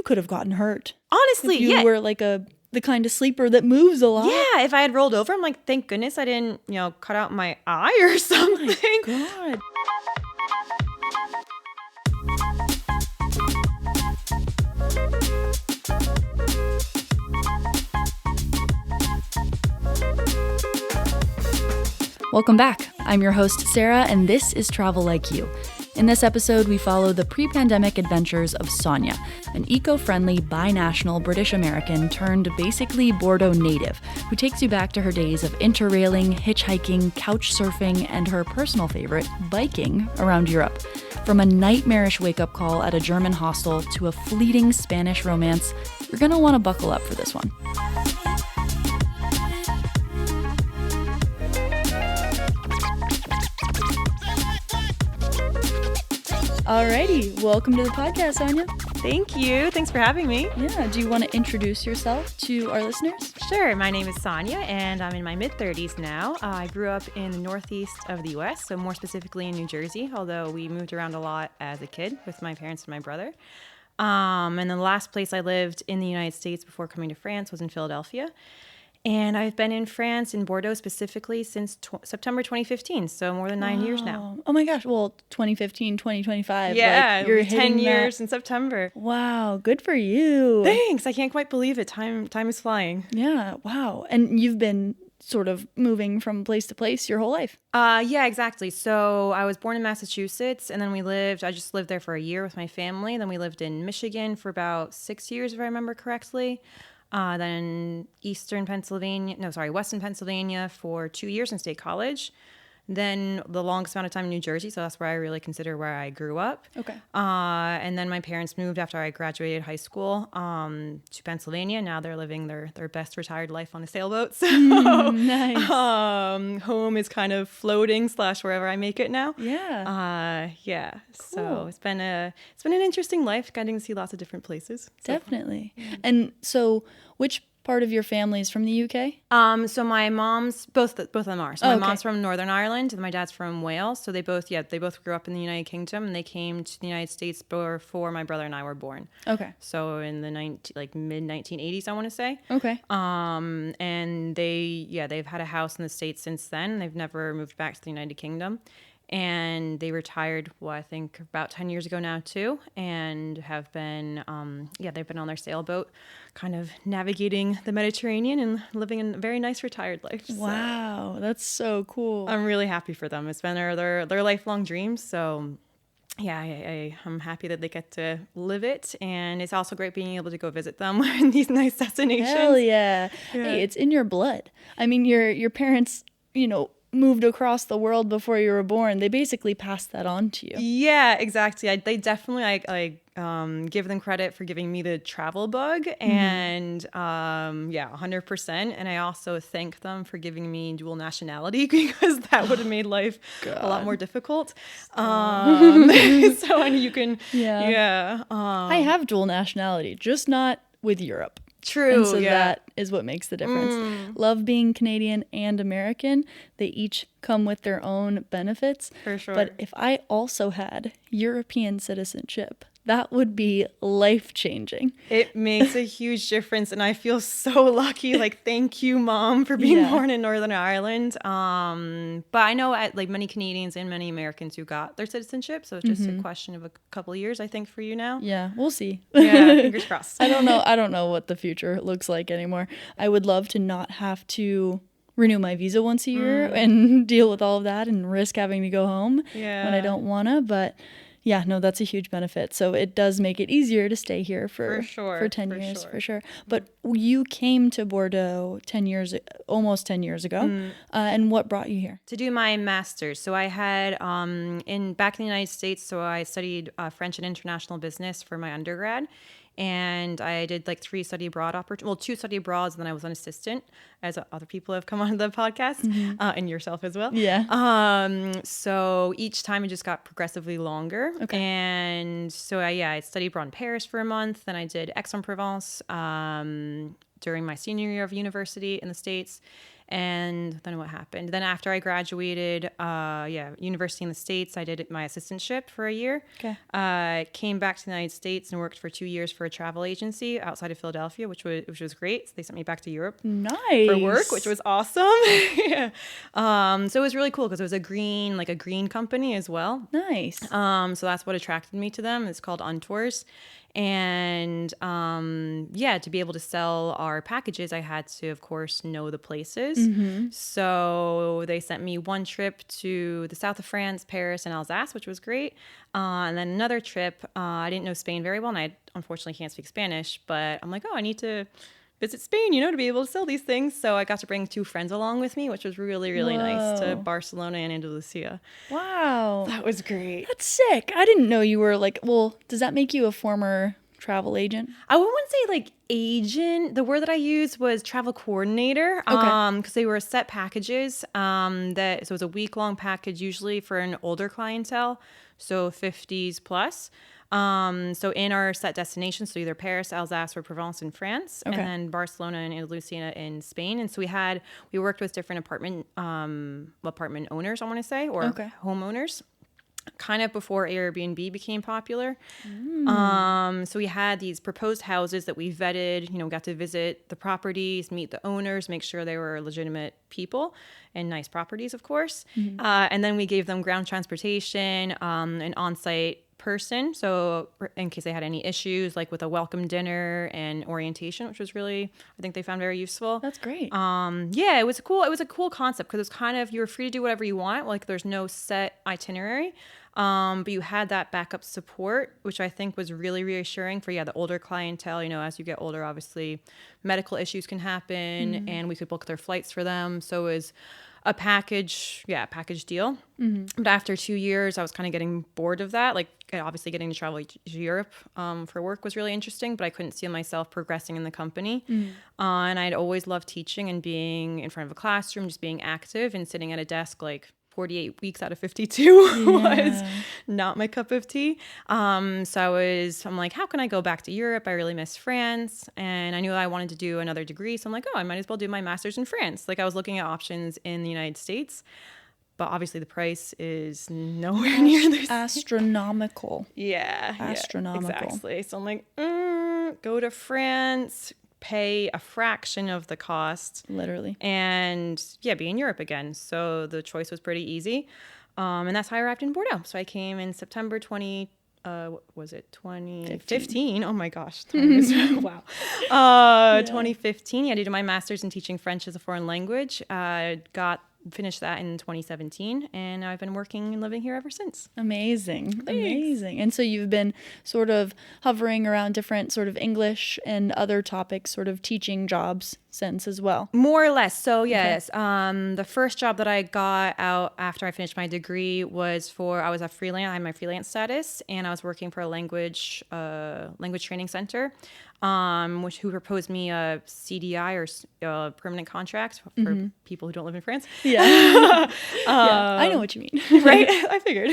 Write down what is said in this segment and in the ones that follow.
could have gotten hurt. Honestly, if you were like the kind of sleeper that moves a lot. Yeah, if I had rolled over, I'm like, thank goodness I didn't, cut out my eye or something. Oh my God. Welcome back. I'm your host, Sarah, and this is Travel Like You. In this episode, we follow the pre-pandemic adventures of Sonia, an eco-friendly, binational British-American turned basically Bordeaux native, who takes you back to her days of interrailing, hitchhiking, couchsurfing, and her personal favorite, biking around Europe. From a nightmarish wake-up call at a German hostel to a fleeting Spanish romance, you're going to want to buckle up for this one. Alrighty, welcome to the podcast, Sonia. Thank you. Thanks for having me. Yeah, do you want to introduce yourself to our listeners? Sure. My name is Sonia, and I'm in my mid-30s now. I grew up in the northeast of the U.S., so more specifically in New Jersey, although we moved around a lot as a kid with my parents and my brother. And the last place I lived in the United States before coming to France was in Philadelphia. And I've been in France, in Bordeaux specifically, since September 2015, so more than 9 years now. Oh my gosh, well, 2015, 2025. Yeah, like, you're 10 years in September. Wow, good for you. Thanks, I can't quite believe it. Time is flying. Yeah, wow. And you've been sort of moving from place to place your whole life. Yeah, exactly. So I was born in Massachusetts, and then I just lived there for a year with my family. Then we lived in Michigan for about 6 years, if I remember correctly. Then Western Pennsylvania for 2 years in State College. Then the longest amount of time in New Jersey, so that's where I really consider where I grew up. Okay. And then my parents moved after I graduated high school to Pennsylvania. Now they're living their best retired life on a sailboat. So nice. Home is kind of floating / wherever I make it now. Yeah. Yeah. Cool. So it's been an interesting life, getting to see lots of different places. Definitely. And so which part of your family is from the UK? So my mom's both of them are. So my okay. mom's from Northern Ireland and my dad's from Wales. So they both grew up in the United Kingdom, and they came to the United States before my brother and I were born. Okay. So in the mid 1980s, I want to say. Okay. And they've had a house in the States since then. They've never moved back to the United Kingdom. And they retired, I think about 10 years ago now too, and have been, they've been on their sailboat, kind of navigating the Mediterranean and living a very nice retired life. Wow, that's so cool. I'm really happy for them. It's been their lifelong dreams. So yeah, I'm happy that they get to live it. And it's also great being able to go visit them in these nice destinations. Hell yeah. Hey, it's in your blood. I mean, your parents, moved across the world before you were born. They basically passed that on to you. Yeah, exactly. They definitely, give them credit for giving me the travel bug, and 100%. And I also thank them for giving me dual nationality, because that would have made life a lot more difficult. So and you can, I have dual nationality, just not with Europe. True. And so that is what makes the difference. Love being Canadian and American. They each come with their own benefits. For sure. But if I also had European citizenship, that would be life-changing. It makes a huge difference, and I feel so lucky. Thank you, Mom, for being born in Northern Ireland. But I know many Canadians and many Americans who got their citizenship, so it's just a question of a couple of years, I think, for you now. Yeah, we'll see. Yeah, fingers crossed. I don't know what the future looks like anymore. I would love to not have to renew my visa once a year and deal with all of that and risk having to go home when I don't want to, but yeah, no, that's a huge benefit. So it does make it easier to stay here for 10 years, for sure. But you came to Bordeaux almost 10 years ago. And what brought you here? To do my master's. So I had, back in the United States, so I studied French and international business for my undergrad. And I did 3 study abroad two study abroads, and then I was an assistant, as other people have come on the podcast, and yourself as well. Yeah. So each time it just got progressively longer. Okay. And so I studied abroad in Paris for a month. Then I did Aix-en-Provence during my senior year of university in the States. And then what happened? Then after I graduated, university in the States, I did my assistantship for a year. Okay. Came back to the United States and worked for 2 years for a travel agency outside of Philadelphia, which was great. So they sent me back to Europe for work, which was awesome. Yeah. So it was really cool because it was a green company as well. Nice. So that's what attracted me to them. It's called Untours. And to be able to sell our packages, I had to, of course, know the places. So they sent me one trip to the south of France, Paris, and Alsace, which was great. And then another trip, I didn't know Spain very well, and I unfortunately can't speak Spanish, but I'm like, I need to visit Spain, to be able to sell these things. So I got to bring 2 friends along with me, which was really, really nice, to Barcelona and Andalusia. Wow. That was great. That's sick. I didn't know you were does that make you a former travel agent? I wouldn't say agent. The word that I used was travel coordinator. Okay. Because they were set packages. So it was a week-long package, usually for an older clientele, so 50s plus. So in our set destinations, so either Paris, Alsace, or Provence in France, Okay. and then Barcelona and Andalusia in Spain. And so we worked with different apartment owners, I want to say, or homeowners, kind of before Airbnb became popular. So we had these proposed houses that we vetted, got to visit the properties, meet the owners, make sure they were legitimate people and nice properties, of course. And then we gave them ground transportation, an on-site person, so in case they had any issues, like with a welcome dinner and orientation, which was really, I think they found very useful. That's great. It was a cool concept because it's kind of, you were free to do whatever you want, there's no set itinerary, but you had that backup support, which I think was really reassuring for the older clientele. As you get older, obviously medical issues can happen, and we could book their flights for them, so it was a package deal. But after 2 years, I was kind of getting bored of that. Obviously getting to travel to Europe for work was really interesting, but I couldn't see myself progressing in the company. And I'd always loved teaching and being in front of a classroom, just being active and sitting at a desk 48 weeks out of 52 was not my cup of tea. I'm like, how can I go back to Europe? I really miss France. And I knew I wanted to do another degree. So I'm like, I might as well do my master's in France. I was looking at options in the United States, but obviously the price is nowhere near this. Astronomical. Astronomical. Exactly. So I'm like, go to France, pay a fraction of the cost, literally, and be in Europe again. So the choice was pretty easy, and that's how I arrived in Bordeaux. So I came in September 2015. Oh my gosh, time is, wow. 2015. I did my master's in teaching French as a foreign language. Finished that in 2017, and I've been working and living here ever since. Amazing. Thanks. Amazing. And so you've been sort of hovering around different sort of English and other topics, sort of teaching jobs since as well. More or less. So yes, the first job that I got out after I finished my degree was I was a freelance. I had my freelance status, and I was working for a language training center, who proposed me a CDI, or permanent contract for people who don't live in France. Yeah, I know what you mean. Right? I figured.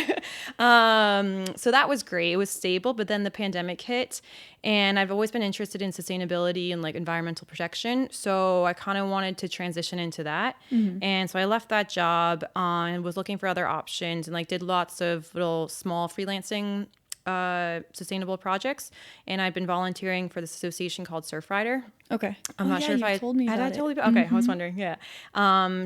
So that was great. It was stable, but then the pandemic hit, and I've always been interested in sustainability and environmental protection. So I kind of wanted to transition into that. And so I left that job and was looking for other options, and did lots of little small freelancing sustainable projects, and I've been volunteering for this association called Surfrider. Okay. I'm not sure if I told me had about I told you about, okay, I was wondering.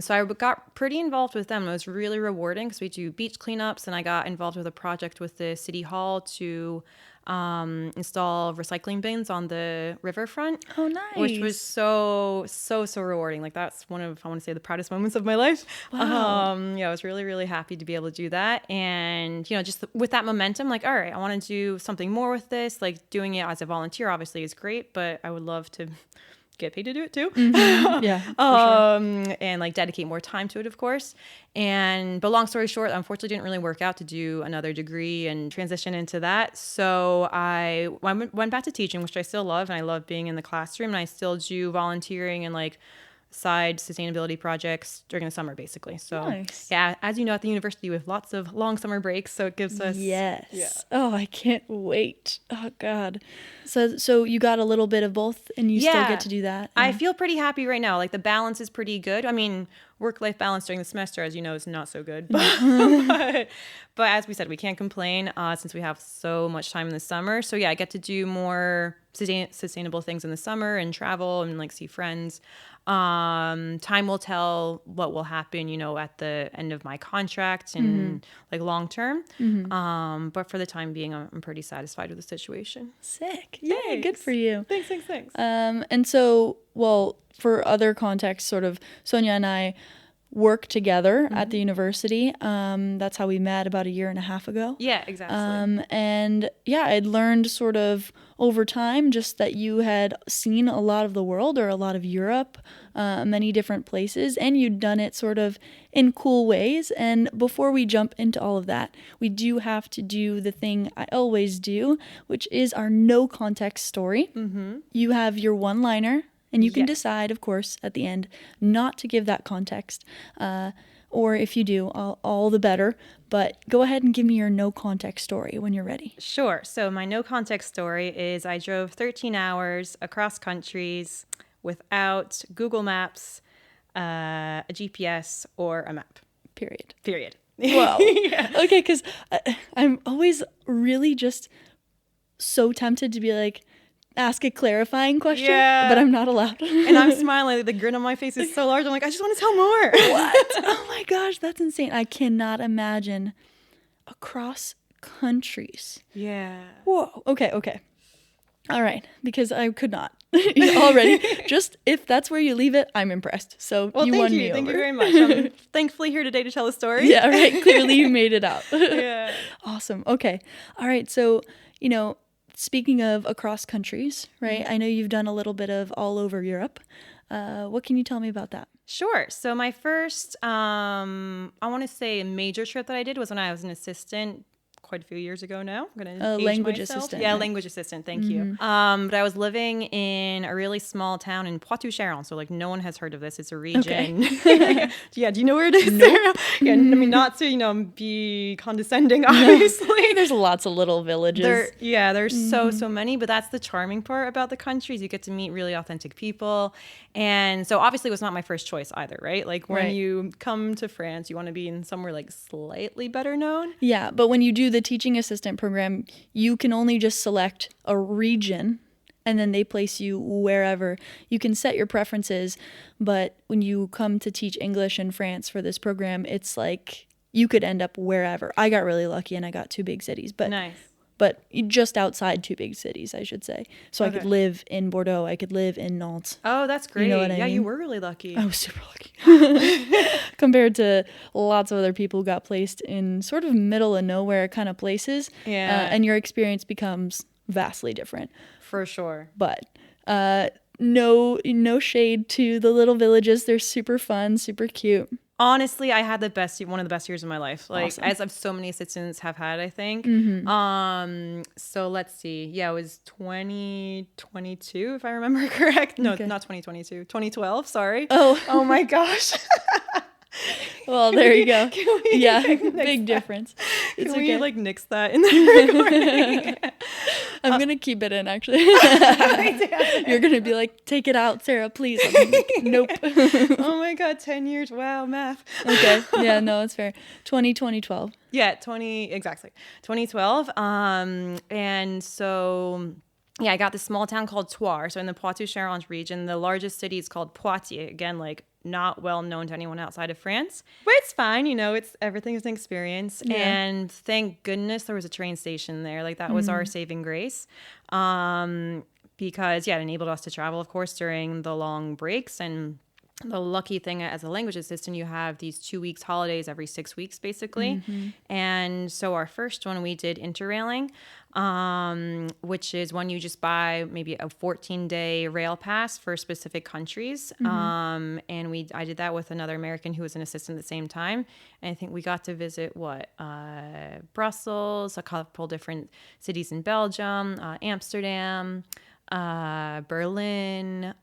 So I got pretty involved with them. It was really rewarding because we do beach cleanups, and I got involved with a project with the city hall to install recycling bins on the riverfront. Oh, nice. Which was so rewarding. That's one of, I want to say, the proudest moments of my life. Wow. I was really, really happy to be able to do that. And, just with that momentum, all right, I want to do something more with this. Doing it as a volunteer obviously is great, but I would love to get paid to do it too. Yeah. Sure. And dedicate more time to it, of course. But long story short, unfortunately didn't really work out to do another degree and transition into that. So I went back to teaching, which I still love, and I love being in the classroom, and I still do volunteering and side sustainability projects during the summer, basically. So Nice. yeah, as you know, at the university, we have lots of long summer breaks. So it gives us... Yes. Yeah. Oh, I can't wait. Oh God. So you got a little bit of both, and you still get to do that. I feel pretty happy right now. Like the balance is pretty good. I mean, work-life balance during the semester, as you know, is not so good. But as we said, we can't complain since we have so much time in the summer. So yeah, I get to do more sustainable things in the summer and travel and like see friends. Time will tell what will happen, you know, at the end of my contract and like long term. But for the time being, I'm pretty satisfied with the situation. Sick. Yeah, good for you. Thanks. And so, well, for other contexts, sort of, Sonia and I work together at the university. That's how we met about 1.5 years ago. Yeah, exactly. And yeah, I'd learned sort of over time just that you had seen a lot of the world, or a lot of Europe, many different places, and you'd done it sort of in cool ways. And before we jump into all of that, we do have to do the thing I always do, which is our no context story. You have your one-liner, and you can decide, of course, at the end, not to give that context. Or if you do, all the better. But go ahead and give me your no context story when you're ready. Sure. So my no context story is I drove 13 hours across countries without Google Maps, a GPS, or a map. Period. Wow. Okay, because I'm always really just so tempted to be like, ask a clarifying question, but I'm not allowed. And I'm smiling. The grin on my face is so large. I'm like, I just want to tell more. What? Oh my gosh, that's insane. I cannot imagine across countries. Yeah. Whoa. Okay. All right, because I could not already. Just if that's where you leave it, I'm impressed. So Well, you won me Thank over. you very much. I'm thankfully here today to tell a story. Yeah, right. Clearly you made it out. Yeah. Awesome. Okay. All right. So, you know, speaking of across countries, right? I know you've done a little bit of all over Europe. What can you tell me about that? Sure. So my first, I want to say major trip that I did was when I was an assistant quite a few years ago now. I'm going to language assistant. Yeah, right? language assistant. Thank you. But I was living in a really small town in Poitiers. So like no one has heard of this. It's a region. Okay. Yeah. Do you know where it is? Nope. Yeah. I mean, not to, be condescending, obviously. There's lots of little villages. There's so many, but that's the charming part about the countries. You get to meet really authentic people. And so obviously it was not my first choice either, right? Like when you come to France, you want to be in somewhere like slightly better known. Yeah, but when you do the teaching assistant program, you can only just select a region and then they place you wherever. You can set your preferences, but when you come to teach English in France for this program, it's like you could end up wherever. I got really lucky and I got 2 big cities, but nice. But just outside 2 big cities, I should say. So I could live in Bordeaux. I could live in Nantes. Oh, that's great. You know what I mean? You were really lucky. I was super lucky. Compared to lots of other people who got placed in sort of middle of nowhere kind of places. Yeah. And your experience becomes vastly different. For sure. But no shade to the little villages. They're super fun, super cute. Honestly, I had one of the best years of my life. Like Awesome. as so many assistants have had, I think. So let's see. Yeah, it was 2022, if I remember correct. No, not 2022. 2012, sorry. Oh my gosh. Well, there you go. Yeah, that? big difference. It's Can okay. we nix that in the recording? I'm going to keep it in, actually. You're going to be like, take it out, Sarah, please. I'm like, nope. Oh my God, 10 years. Wow, math. Okay. Yeah, no, it's fair. 2012. Yeah, exactly. 2012. And so... Yeah, I got this small town called Toire. So in the Poitou-Charentes region, the largest city is called Poitiers. Again, not well known to anyone outside of France. But it's fine, everything is an experience. Yeah. And thank goodness there was a train station there. That was our saving grace. Because, it enabled us to travel, of course, during the long breaks. And the lucky thing as a language assistant, you have these 2 weeks holidays every 6 weeks, basically. And so our first one, we did interrailing, which is when you just buy maybe a 14-day rail pass for specific countries. And I did that with another American who was an assistant at the same time. And I think we got to visit Brussels, a couple different cities in Belgium, Amsterdam, Berlin,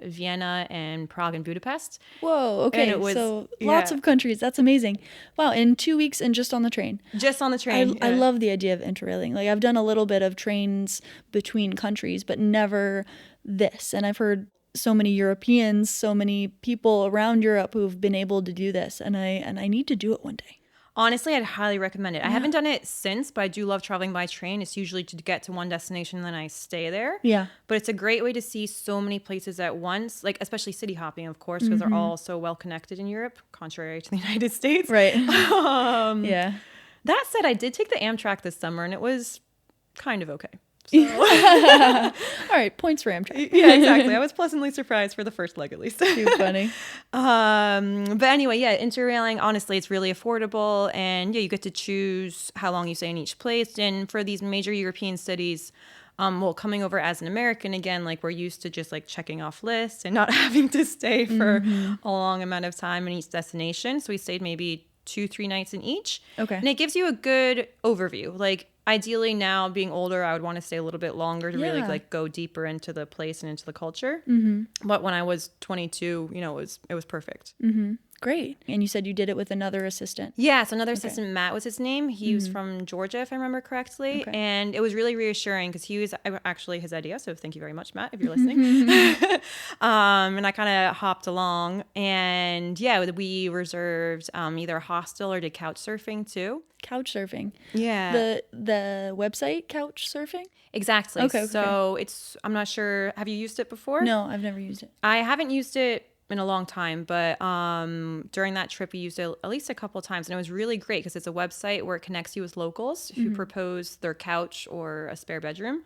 Vienna, and Prague and Budapest. Whoa, okay. And it was, so lots of countries. That's amazing. Wow, in 2 weeks and just on the train. Just on the train. I love the idea of interrailing. Like, I've done a little bit of trains between countries, but never this. And I've heard so many Europeans, so many people around Europe who've been able to do this. And I need to do it one day. Honestly, I'd highly recommend it. I haven't done it since, but I do love traveling by train. It's usually to get to one destination and then I stay there. Yeah. But it's a great way to see so many places at once, like especially city hopping, of course, because they're all so well connected in Europe, contrary to the United States. Right. Yeah. That said, I did take the Amtrak this summer and it was kind of okay. So. All right, points for Amtrak. Yeah, exactly. I was pleasantly surprised for the first leg, at least. Too funny. But anyway, yeah, interrailing, honestly, it's really affordable. And yeah, you get to choose how long you stay in each place. And for these major European cities, coming over as an American, again, like we're used to just like checking off lists and not having to stay for a long amount of time in each destination. So we stayed maybe 2-3 nights in each. Okay. And it gives you a good overview. Like, ideally now being older, I would want to stay a little bit longer to really like go deeper into the place and into the culture. But when I was 22, you know, it was perfect. Great. And you said you did it with another assistant. Yeah, so another assistant, Matt was his name. He was from Georgia, if I remember correctly. Okay. And it was really reassuring because he was actually his idea. So thank you very much, Matt, if you're listening. And I kind of hopped along. And yeah, we reserved either a hostel or did couchsurfing too. Couchsurfing. Yeah. The website Couchsurfing? Exactly. Okay. So I'm not sure. Have you used it before? No, I've never used it. I haven't used it in a long time, but during that trip we used it at least a couple of times, and it was really great because it's a website where it connects you with locals who propose their couch or a spare bedroom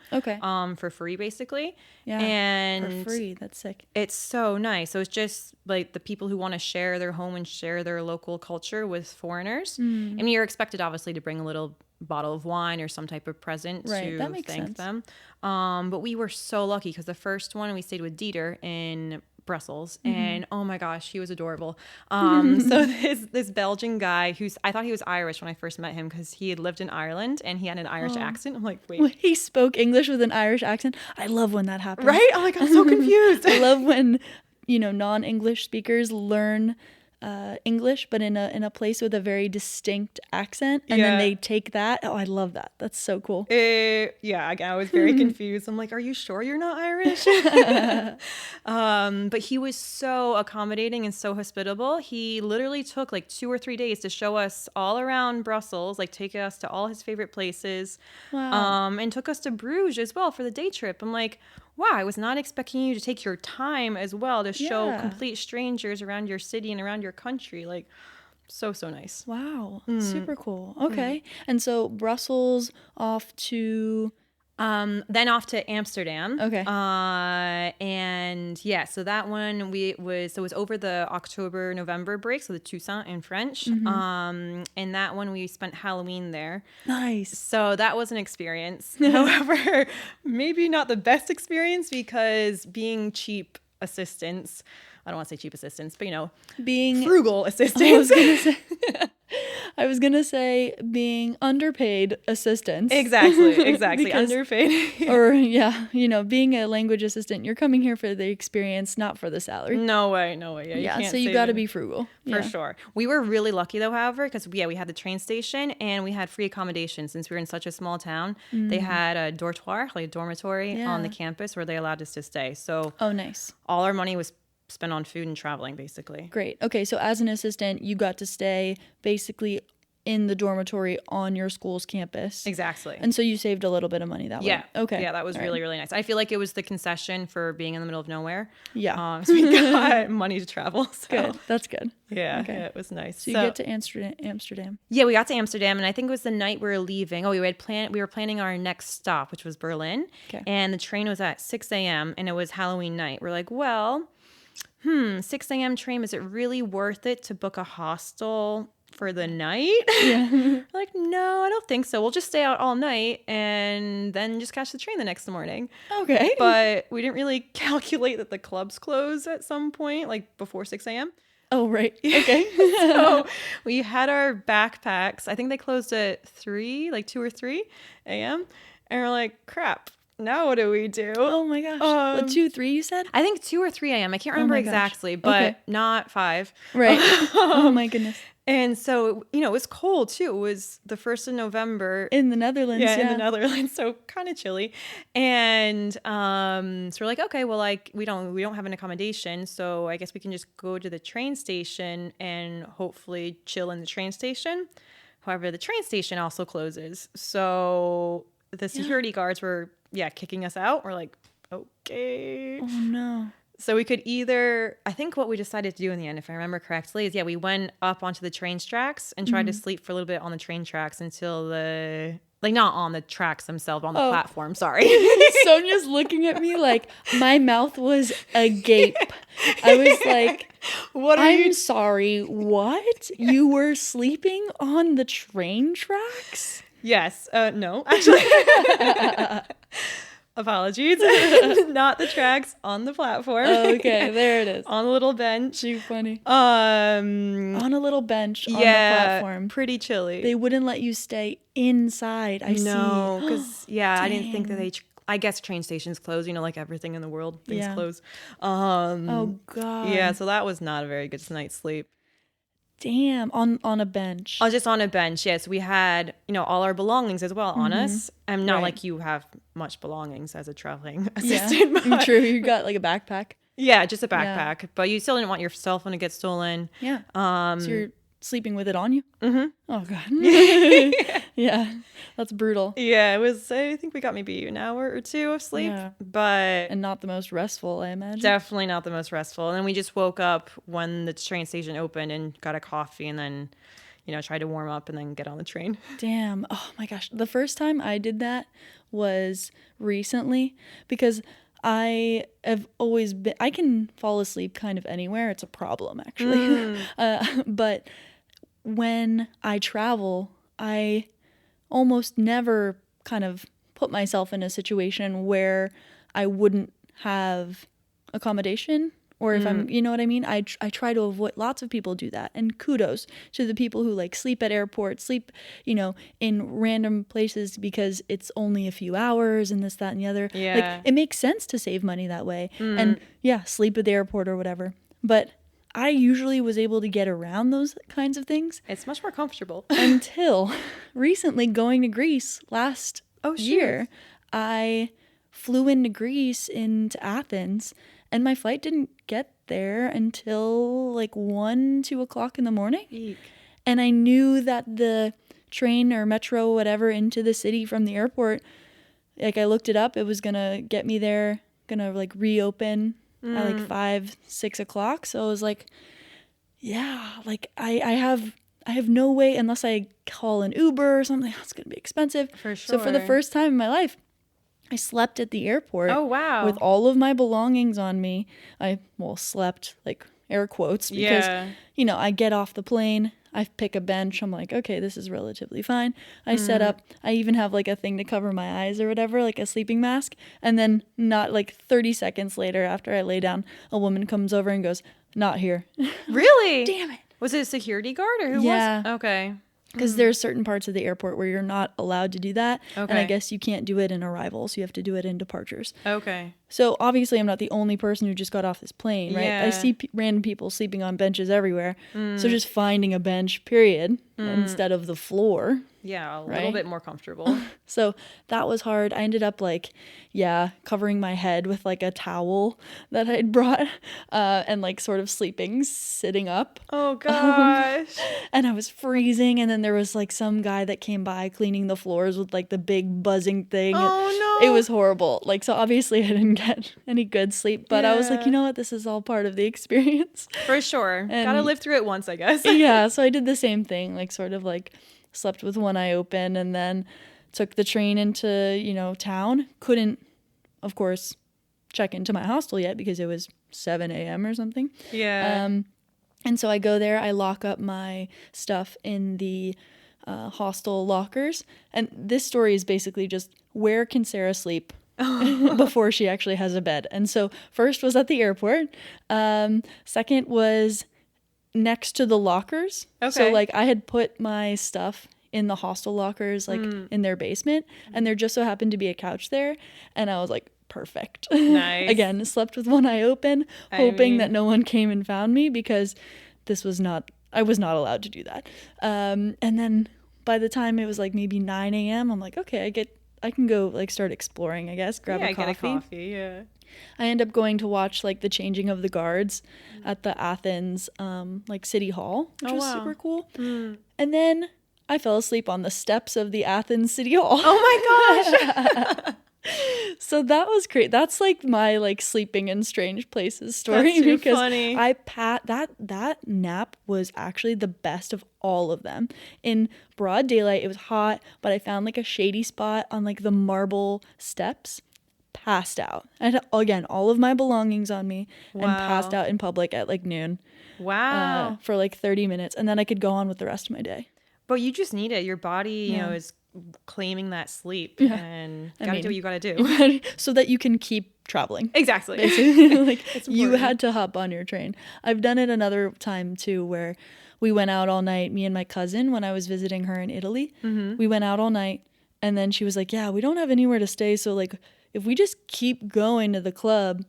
for free, basically. Yeah, and for free. That's sick. It's so nice. So it's just like the people who want to share their home and share their local culture with foreigners. I mean, you're expected obviously to bring a little bottle of wine or some type of present to thank them. But we were so lucky because the first one we stayed with Dieter in Brussels, and oh my gosh, he was adorable. So this Belgian guy I thought he was Irish when I first met him because he had lived in Ireland and he had an Irish accent. I'm like, wait. He spoke English with an Irish accent. I love when that happens. Right? I'm like, I'm so confused. I love when, non-English speakers learn English, but in a place with a very distinct accent, and then they take that. Oh, I love that. That's so cool. Yeah, again, I was very confused. I'm like, are you sure you're not Irish? But he was so accommodating and so hospitable. He literally took like 2 or 3 days to show us all around Brussels, like take us to all his favorite places. Wow. And took us to Bruges as well for the day trip. I'm like, wow, I was not expecting you to take your time as well to show complete strangers around your city and around your country. Like, so nice. Wow. Super cool. Okay. And so Brussels off to... then off to Amsterdam. Okay. And yeah, so that one it was over the October-November break, so the Toussaint in French. And that one we spent Halloween there. Nice. So that was an experience. However, maybe not the best experience because being cheap assistants, I don't want to say cheap assistants, but being frugal assistants. I was gonna say being underpaid assistants. Exactly. Underpaid. Or being a language assistant, you're coming here for the experience, not for the salary. No way. Yeah, so you got to be frugal. For sure. We were really lucky though, however, because we had the train station and we had free accommodation since we were in such a small town. They had a dortoir, like a dormitory on the campus where they allowed us to stay. So nice. All our money was spent on food and traveling, basically. Great. Okay, so as an assistant, you got to stay basically in the dormitory on your school's campus. Exactly. And so you saved a little bit of money that way. Okay. Yeah, that was really nice. I feel like it was the concession for being in the middle of nowhere. Yeah. So we got money to travel. So. Good. That's good. Yeah, okay. Yeah, it was nice. So you get to Amsterdam. Yeah, we got to Amsterdam, and I think it was the night we were leaving. Oh, we were planning our next stop, which was Berlin. Okay. And the train was at 6 a.m. and it was Halloween night. We're like, well, 6 a.m. train, is it really worth it to book a hostel for the night? Yeah. We're like, no, I don't think so. We'll just stay out all night and then just catch the train the next morning. Okay. But we didn't really calculate that the clubs close at some point, like before 6 a.m. Oh, right. Okay. So we had our backpacks. I think they closed at 2 or 3 a.m. And we're like, crap. now what do we do? Oh my gosh. What, 2, 3 you said? I think 2 or 3 a.m. I can't remember my gosh. exactly, but Okay. not 5. Right. Oh my goodness. And so, you know, it was cold too. It was the 1st of November. In the Netherlands. Yeah, in the Netherlands, so kind of chilly. And so we're like, okay, well, like we don't have an accommodation, so I guess we can just go to the train station and hopefully chill in the train station. However, the train station also closes. So the security guards were kicking us out. We're like, okay. Oh no. So we could either, I think what we decided to do in the end, if I remember correctly, is we went up onto the train tracks and tried to sleep for a little bit on the train tracks until not on the tracks themselves, on the platform, sorry. Sonia's looking at me like my mouth was agape. I was like, I'm sorry, what? You were sleeping on the train tracks? Yes. No, actually. Apologies. Not the tracks, on the platform. Okay, there it is. On a little bench. Too funny. On a little bench on the platform. Pretty chilly. They wouldn't let you stay inside. I see. No, because I didn't think that I guess train stations close, you know, like everything in the world, things close. Oh God. Yeah, so that was not a very good night's sleep. Damn, on a bench. Oh, just on a bench, yes. We had, you know, all our belongings as well on us. I'm not like you have much belongings as a traveling assistant. Yeah, But true. You got like a backpack. Yeah, just a backpack. Yeah. But you still didn't want your cell phone to get stolen. Yeah. So you're sleeping with it on you? Mm-hmm. Oh, God. Yeah. That's brutal. Yeah, it was, I think we got maybe an hour or 2 of sleep. Yeah. But and not the most restful, I imagine. Definitely not the most restful. And then we just woke up when the train station opened and got a coffee and then, you know, tried to warm up and then get on the train. Damn. Oh, my gosh. The first time I did that was recently because I have always been, I can fall asleep kind of anywhere. It's a problem, actually. But when I travel, I almost never kind of put myself in a situation where I wouldn't have accommodation, or if I'm, you know what I mean? I try to avoid, lots of people do that. And kudos to the people who like sleep at airports, sleep, you know, in random places because it's only a few hours and this, that, and the other. Yeah. Like it makes sense to save money that way. And sleep at the airport or whatever. But I usually was able to get around those kinds of things. It's much more comfortable. Until recently going to Greece last year. I flew into Greece, into Athens, and my flight didn't get there until like 1, 2 o'clock in the morning. Eek. And I knew that the train or metro, whatever, into the city from the airport, like I looked it up, it was gonna get me there, gonna like reopen at like 5, 6 o'clock. So I was like, yeah, like I have no way unless I call an Uber or something. It's gonna be expensive. For sure. So for the first time in my life, I slept at the airport. Oh, wow. With all of my belongings on me. Slept, like air quotes, because, you know, I get off the plane, I pick a bench, I'm like, okay, this is relatively fine. I set up, I even have like a thing to cover my eyes or whatever, like a sleeping mask. And then not like 30 seconds later after I lay down, a woman comes over and goes, not here. Really? Damn it. Was it a security guard or who was? Okay. Because there's certain parts of the airport where you're not allowed to do that. Okay. And I guess you can't do it in arrivals. You have to do it in departures. Okay. So obviously I'm not the only person who just got off this plane, right? Yeah. I see random people sleeping on benches everywhere. So just finding a bench, period, instead of the floor. Yeah, a little bit more comfortable. So that was hard. I ended up like, covering my head with like a towel that I'd brought and like sort of sleeping, sitting up. Oh gosh. And I was freezing. And then there was like some guy that came by cleaning the floors with like the big buzzing thing. Oh no. It was horrible. Like, so obviously I didn't get any good sleep, but I was like, you know what? This is all part of the experience. For sure. Gotta live through it once, I guess. So I did the same thing, like sort of like slept with one eye open and then took the train into, you know, town. Couldn't, of course, check into my hostel yet because it was 7 a.m. or something. Yeah. And so I go there, I lock up my stuff in the hostel lockers. And this story is basically just, where can Sarah sleep before she actually has a bed? And so first was at the airport. Second was next to the lockers. Okay. So like I had put my stuff in the hostel lockers, like in their basement. And there just so happened to be a couch there. And I was like, perfect. Nice. Again, slept with one eye open, hoping that no one came and found me, because I was not allowed to do that. And then by the time it was like maybe 9 a.m., I'm like, okay, I can go like start exploring, I guess, grab a coffee. Get a coffee, yeah. I end up going to watch like the changing of the guards at the Athens like City Hall, which was super cool. And then I fell asleep on the steps of the Athens City Hall. Oh my gosh. So that was great. That's like my like sleeping in strange places story. That's too because funny. that nap was actually the best of all of them. In broad daylight, it was hot, but I found like a shady spot on like the marble steps, passed out. I had, again, all of my belongings on me, and passed out in public at like noon. Wow. For like 30 minutes, and then I could go on with the rest of my day. But you just need it. Your body, you know, is claiming that sleep, and gotta do what you gotta do. So that you can keep traveling. Exactly. Like you had to hop on your train. I've done it another time too, where we went out all night, me and my cousin, when I was visiting her in Italy. We went out all night, and then she was like, yeah, we don't have anywhere to stay, so like if we just keep going to the club,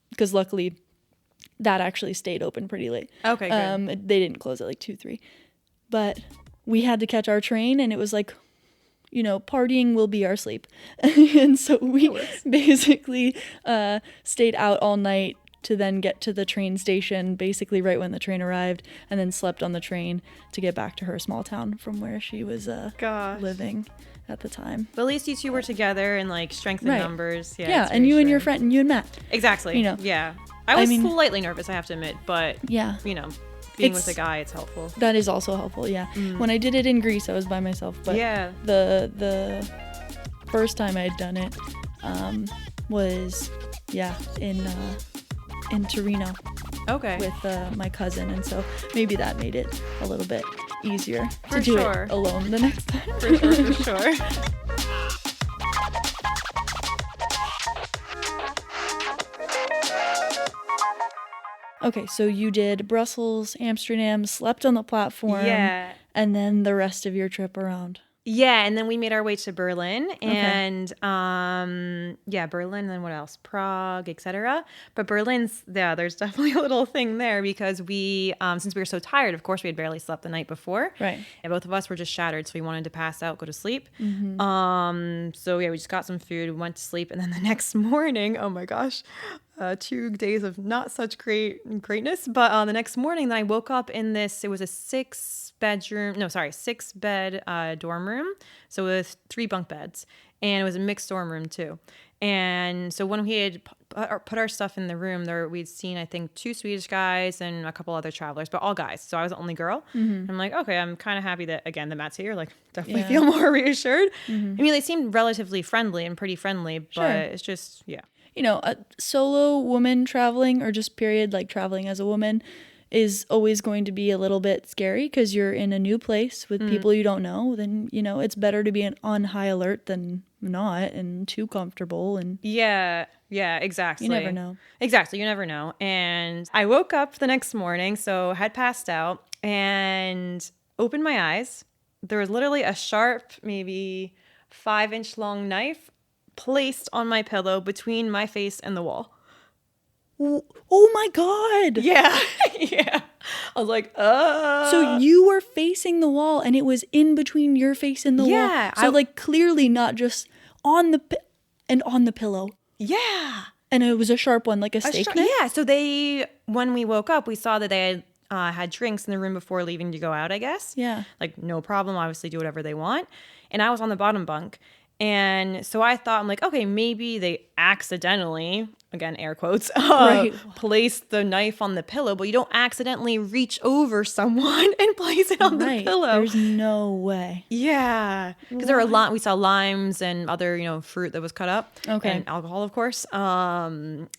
because luckily that actually stayed open pretty late. Okay, good. They didn't close at like 2-3, but we had to catch our train, and it was like, you know, partying will be our sleep. And so we basically stayed out all night to then get to the train station basically right when the train arrived, and then slept on the train to get back to her small town from where she was living at the time. But at least you two were together and like strength in numbers. Yeah, and you and your friend, and you and Matt. Exactly. You know. Yeah. I was slightly nervous, I have to admit, but you know, being with a guy, it's helpful. That is also helpful, yeah. When I did it in Greece, I was by myself, but the first time I had done it was in Torino. Okay. With my cousin, and so maybe that made it a little bit easier to do it alone the next time. For sure. Okay, so you did Brussels, Amsterdam, slept on the platform, and then the rest of your trip around. Yeah, and then we made our way to Berlin, and Berlin, and then what else? Prague, etc. But Berlin's, there's definitely a little thing there, because we, since we were so tired, of course, we had barely slept the night before. Right. And both of us were just shattered, so we wanted to pass out, go to sleep. So we just got some food, went to sleep, and then the next morning, oh my gosh, 2 days of not such greatness, but the next morning, then I woke up in this, it was a 6-bed dorm room, so with 3 bunk beds, and it was a mixed dorm room too. And so when we had put our stuff in the room, we'd seen, I think, 2 Swedish guys and a couple other travelers, but all guys. So I was the only girl. I'm like, okay, I'm kind of happy that, again, the Matt's here. Like, definitely feel more reassured. I mean, they seemed relatively friendly and pretty friendly, but it's just, You know, a solo woman traveling, or just period, like traveling as a woman, is always going to be a little bit scary, because you're in a new place with people you don't know. Then, you know, it's better to be on high alert than not, and too comfortable. And yeah, exactly. You never know. Exactly, you never know. And I woke up the next morning, so had passed out, and opened my eyes. There was literally a sharp, maybe 5-inch long knife placed on my pillow between my face and the wall. Oh my God. Yeah. I was like, So you were facing the wall, and it was in between your face and the wall. Yeah. So like clearly not just on the pillow. Yeah. And it was a sharp one, like a steak knife? Yeah. So when we woke up, we saw that they had drinks in the room before leaving to go out, I guess. Yeah. Like, no problem. Obviously do whatever they want. And I was on the bottom bunk. And so I thought, I'm like, okay, maybe they accidentally, again, air quotes, placed the knife on the pillow, but you don't accidentally reach over someone and place it on the pillow. There's no way. Yeah. Because we saw limes and other, fruit that was cut up. Okay. And alcohol, of course.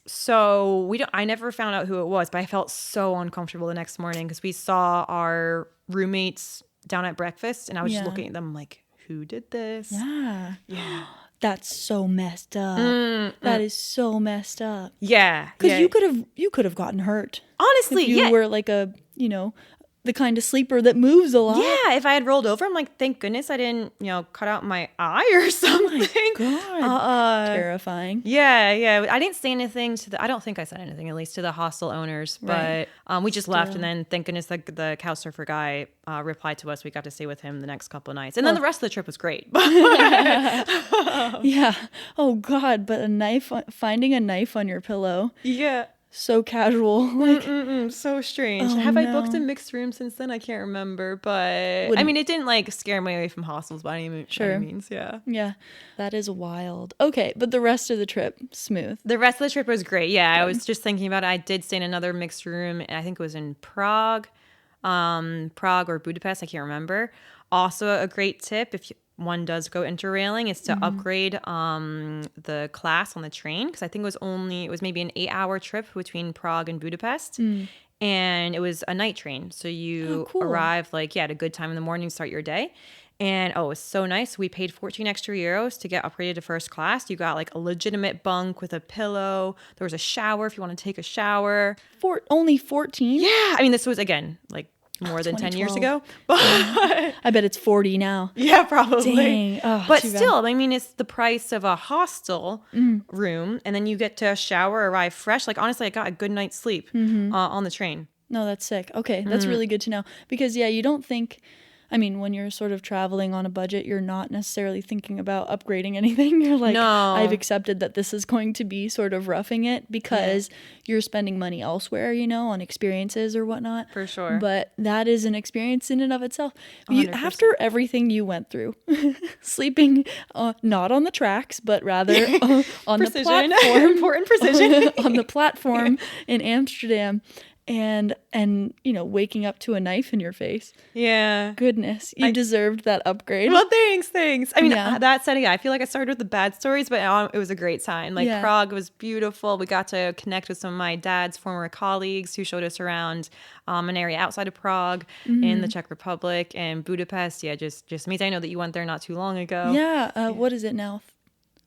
So I never found out who it was, but I felt so uncomfortable the next morning, because we saw our roommates down at breakfast, and I was just looking at them like, who did this? Yeah. That's so messed up. That is so messed up. Yeah. Because you could have gotten hurt. Honestly, if you were like a the kind of sleeper that moves a lot. Yeah, if I had rolled over, I'm like, thank goodness I didn't, cut out my eye or something. Oh my God. Terrifying. Yeah. I didn't say anything I don't think I said anything, at least to the hostel owners, but we just left, and then thank goodness the couchsurfer guy replied to us. We got to stay with him the next couple of nights. And then the rest of the trip was great. Yeah. Oh God, but finding a knife on your pillow. Yeah. So casual. Like, so strange. Oh, Have I no. booked a mixed room since then? I can't remember, but I mean, it didn't like scare me away from hostels by any means. Yeah. Yeah. That is wild. Okay, but the rest of the trip, smooth. The rest of the trip was great. Yeah, I was just thinking about it. I did stay in another mixed room, and I think it was in Prague or Budapest. I can't remember. Also, a great tip if one does go interrailing is to upgrade the class on the train, because I think it was maybe an 8-hour trip between Prague and Budapest, and it was a night train. So you arrive at a good time in the morning, start your day. And it was so nice. We paid 14 extra euros to get upgraded to first class. You got like a legitimate bunk with a pillow. There was a shower if you want to take a shower. Only 14? Yeah. I mean, this was, again, like more than 10 years ago. But I bet it's 40 now. Yeah, probably. Dang. Oh, but still, I mean, it's the price of a hostel room, and then you get to shower, arrive fresh. Like, honestly, I got a good night's sleep on the train. No, that's sick. Okay, that's really good to know. Because, you don't think... I mean, when you're sort of traveling on a budget, you're not necessarily thinking about upgrading anything. You're like, no. I've accepted that this is going to be sort of roughing it because you're spending money elsewhere, on experiences or whatnot. For sure. But that is an experience in and of itself. After everything you went through, sleeping not on the tracks, but rather on the platform. Important precision. On the platform in Amsterdam. And waking up to a knife in your face. Yeah. Goodness, you deserved that upgrade. Well, thanks. I mean, that said, I feel like I started with the bad stories, but it was a great time. Like, Prague was beautiful. We got to connect with some of my dad's former colleagues who showed us around an area outside of Prague in the Czech Republic, and Budapest. Yeah, just means I know that you went there not too long ago. Yeah. What is it now?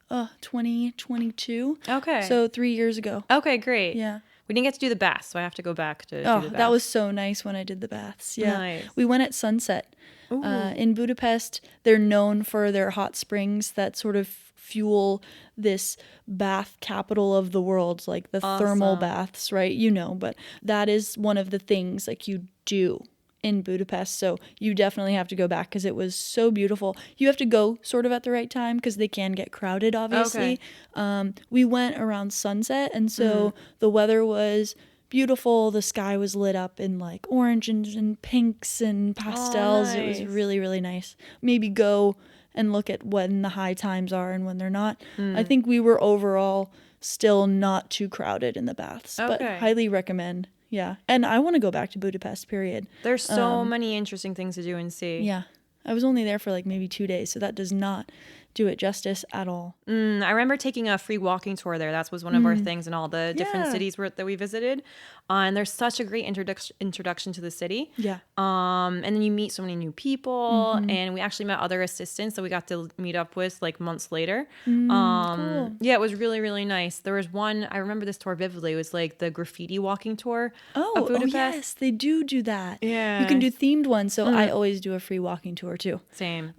2022. Okay. So 3 years ago. Okay, great. Yeah. We didn't get to do the baths, so I have to go back to do the baths. That was so nice when I did the baths. Yeah. Nice. We went at sunset. In Budapest, they're known for their hot springs that sort of fuel this bath capital of the world, like the thermal baths, right? But that is one of the things like you do in Budapest, so you definitely have to go back because it was so beautiful. You have to go sort of at the right time because they can get crowded, obviously. Okay. We went around sunset, and so the weather was beautiful. The sky was lit up in like oranges and pinks and pastels. Nice. It was really, really nice. Maybe go and look at when the high times are and when they're not. I think we were overall still not too crowded in the baths, but highly recommend. Yeah. And I want to go back to Budapest, period. There's so many interesting things to do and see. Yeah. I was only there for like maybe 2 days, so that does not do it justice at all. I remember taking a free walking tour there. That was one of our things in all the different cities that we visited. And there's such a great introduction to the city. Yeah. And then you meet so many new people, and we actually met other assistants that we got to meet up with like months later. Cool. Yeah, it was really, really nice. There was one, I remember this tour vividly. It was like the graffiti walking tour of Budapest. Oh yes, they do that. Yeah. You can do themed ones, so I always do a free walking tour too. Same.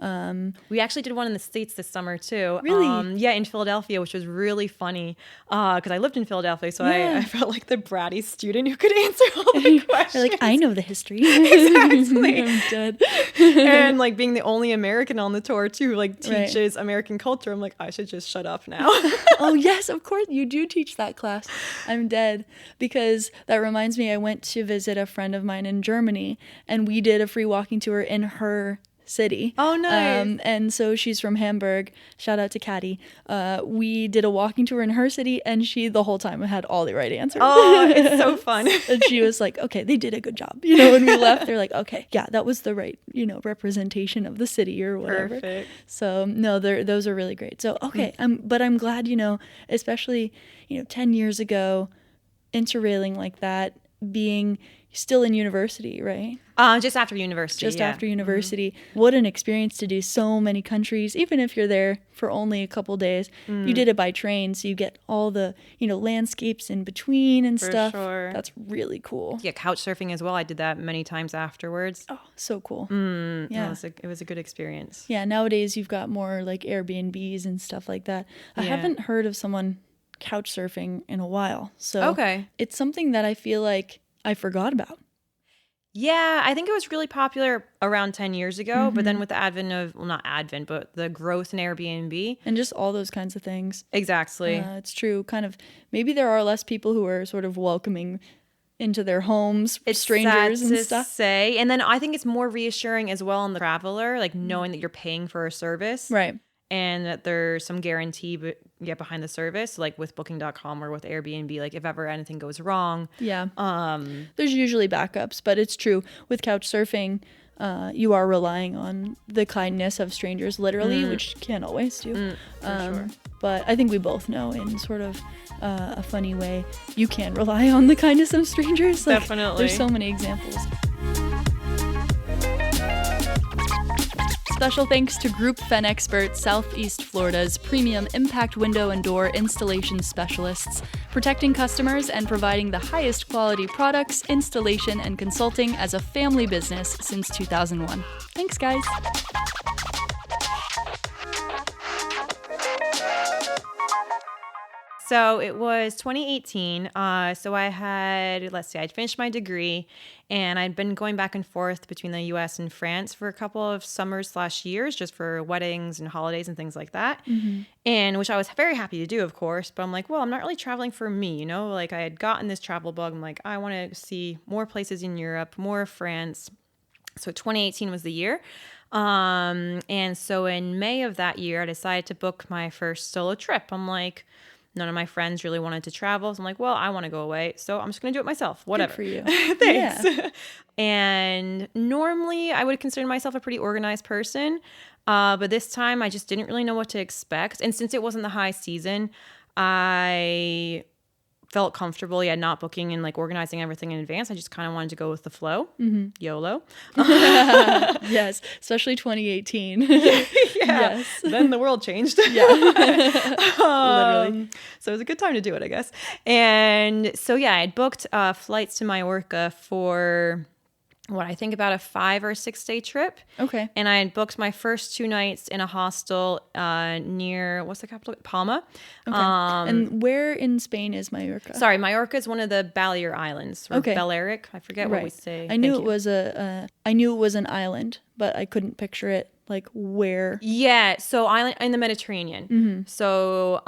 We actually did one in the States this summer too. Really? Yeah, in Philadelphia, which was really funny because I lived in Philadelphia, so I felt like the bratty student who could answer all the questions. You're like, I know the history. Exactly. I'm dead. And like being the only American on the tour too, who like teaches American culture. I'm like, I should just shut up now. Oh yes, of course you do teach that class. I'm dead. Because that reminds me, I went to visit a friend of mine in Germany, and we did a free walking tour in her city. Oh, nice. And so she's from Hamburg. Shout out to Caddy. We did a walking tour in her city, and she the whole time had all the right answers. Oh, it's so fun. And she was like, okay, they did a good job. When we left, they're like, okay, yeah, that was the right, representation of the city or whatever. Perfect. So no, those are really great. So, okay. But I'm glad, especially, 10 years ago, interrailing like that being still in university, right? Just after university. After university. What an experience to do so many countries, even if you're there for only a couple days. You did it by train, so you get all the, landscapes in between and stuff. Sure. That's really cool. Yeah, couchsurfing as well. I did that many times afterwards. Oh, so cool. Yeah. It was a good experience. Yeah, nowadays you've got more like Airbnbs and stuff like that. I haven't heard of someone couch surfing in a while. So it's something that I feel like I forgot about. Yeah, I think it was really popular around 10 years ago, but then with the advent of, well, not advent, but the growth in Airbnb. And just all those kinds of things. Exactly. It's true. Kind of, maybe there are less people who are sort of welcoming into their homes, strangers and stuff. Say. And then I think it's more reassuring as well on the traveler, like knowing that you're paying for a service. Right. And that there's some guarantee behind the service, like with booking.com or with Airbnb, like if ever anything goes wrong. Yeah. There's usually backups, but it's true. With couch surfing, you are relying on the kindness of strangers, literally, which you can't always do. Sure. But I think we both know in sort of a funny way, you can rely on the kindness of strangers. Like, definitely. There's so many examples. Special thanks to Group Fen Expert, Southeast Florida's premium impact window and door installation specialists, protecting customers and providing the highest quality products, installation, and consulting as a family business since 2001. Thanks, guys. So it was 2018. So I had, I'd finished my degree and I'd been going back and forth between the US and France for a couple of summers/years just for weddings and holidays and things like that. And which I was very happy to do, of course. But I'm like, well, I'm not really traveling for me, Like I had gotten this travel bug. I'm like, I want to see more places in Europe, more of France. So 2018 was the year. And so in May of that year, I decided to book my first solo trip. I'm like, none of my friends really wanted to travel. So I'm like, well, I want to go away. So I'm just going to do it myself. Whatever. Good for you. Thanks. Yeah. And normally I would consider myself a pretty organized person. But this time I just didn't really know what to expect. And since it wasn't the high season, I felt comfortable, not booking and like organizing everything in advance. I just kind of wanted to go with the flow. YOLO. Yes, especially 2018. Yes. Then the world changed. Literally. So it was a good time to do it, I guess. And so, I had booked flights to Majorca for what I think about a 5 or 6 day trip. Okay. And I had booked my first 2 nights in a hostel near, what's the capital? Palma. Okay. And where in Spain is Majorca? Sorry, Majorca is one of the Balearic Islands. Or Balearic. I forget what we say. I knew it was an island, but I couldn't picture it like where. Yeah, so island in the Mediterranean. So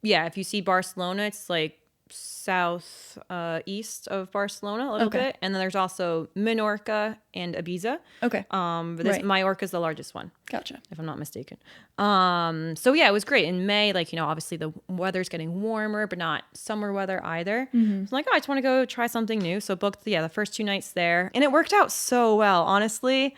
if you see Barcelona, it's like south east of Barcelona a little bit, and then there's also Menorca and Ibiza. Okay. But Majorca is the largest one. Gotcha. If I'm not mistaken. So it was great in May. Like obviously the weather's getting warmer, but not summer weather either. So I'm like, I just want to go try something new. So booked the first 2 nights there, and it worked out so well. Honestly.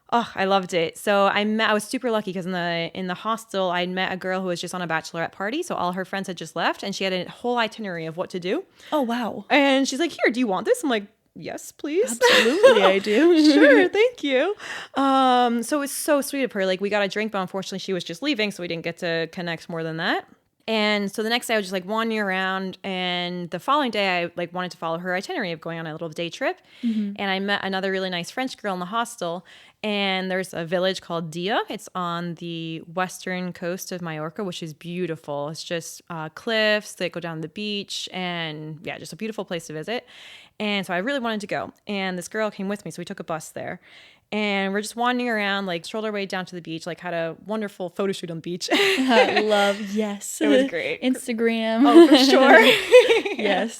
Oh, I loved it. So I was super lucky because in the hostel, I met a girl who was just on a bachelorette party. So all her friends had just left and she had a whole itinerary of what to do. Oh, wow. And she's like, here, do you want this? I'm like, yes, please. Absolutely, I do. Sure, thank you. So it was so sweet of her. Like we got a drink, but unfortunately she was just leaving. So we didn't get to connect more than that. And so the next day I was just like wandering around, and the following day I like wanted to follow her itinerary of going on a little day trip. And I met another really nice French girl in the hostel, and there's a village called Dia. It's on the western coast of Majorca, which is beautiful. It's just cliffs that go down the beach, and just a beautiful place to visit. And so I really wanted to go, and this girl came with me, so we took a bus there. And we're just wandering around, like strolled our way down to the beach, like had a wonderful photo shoot on the beach. I love, yes. It was great. Instagram. Oh, for sure. Yes.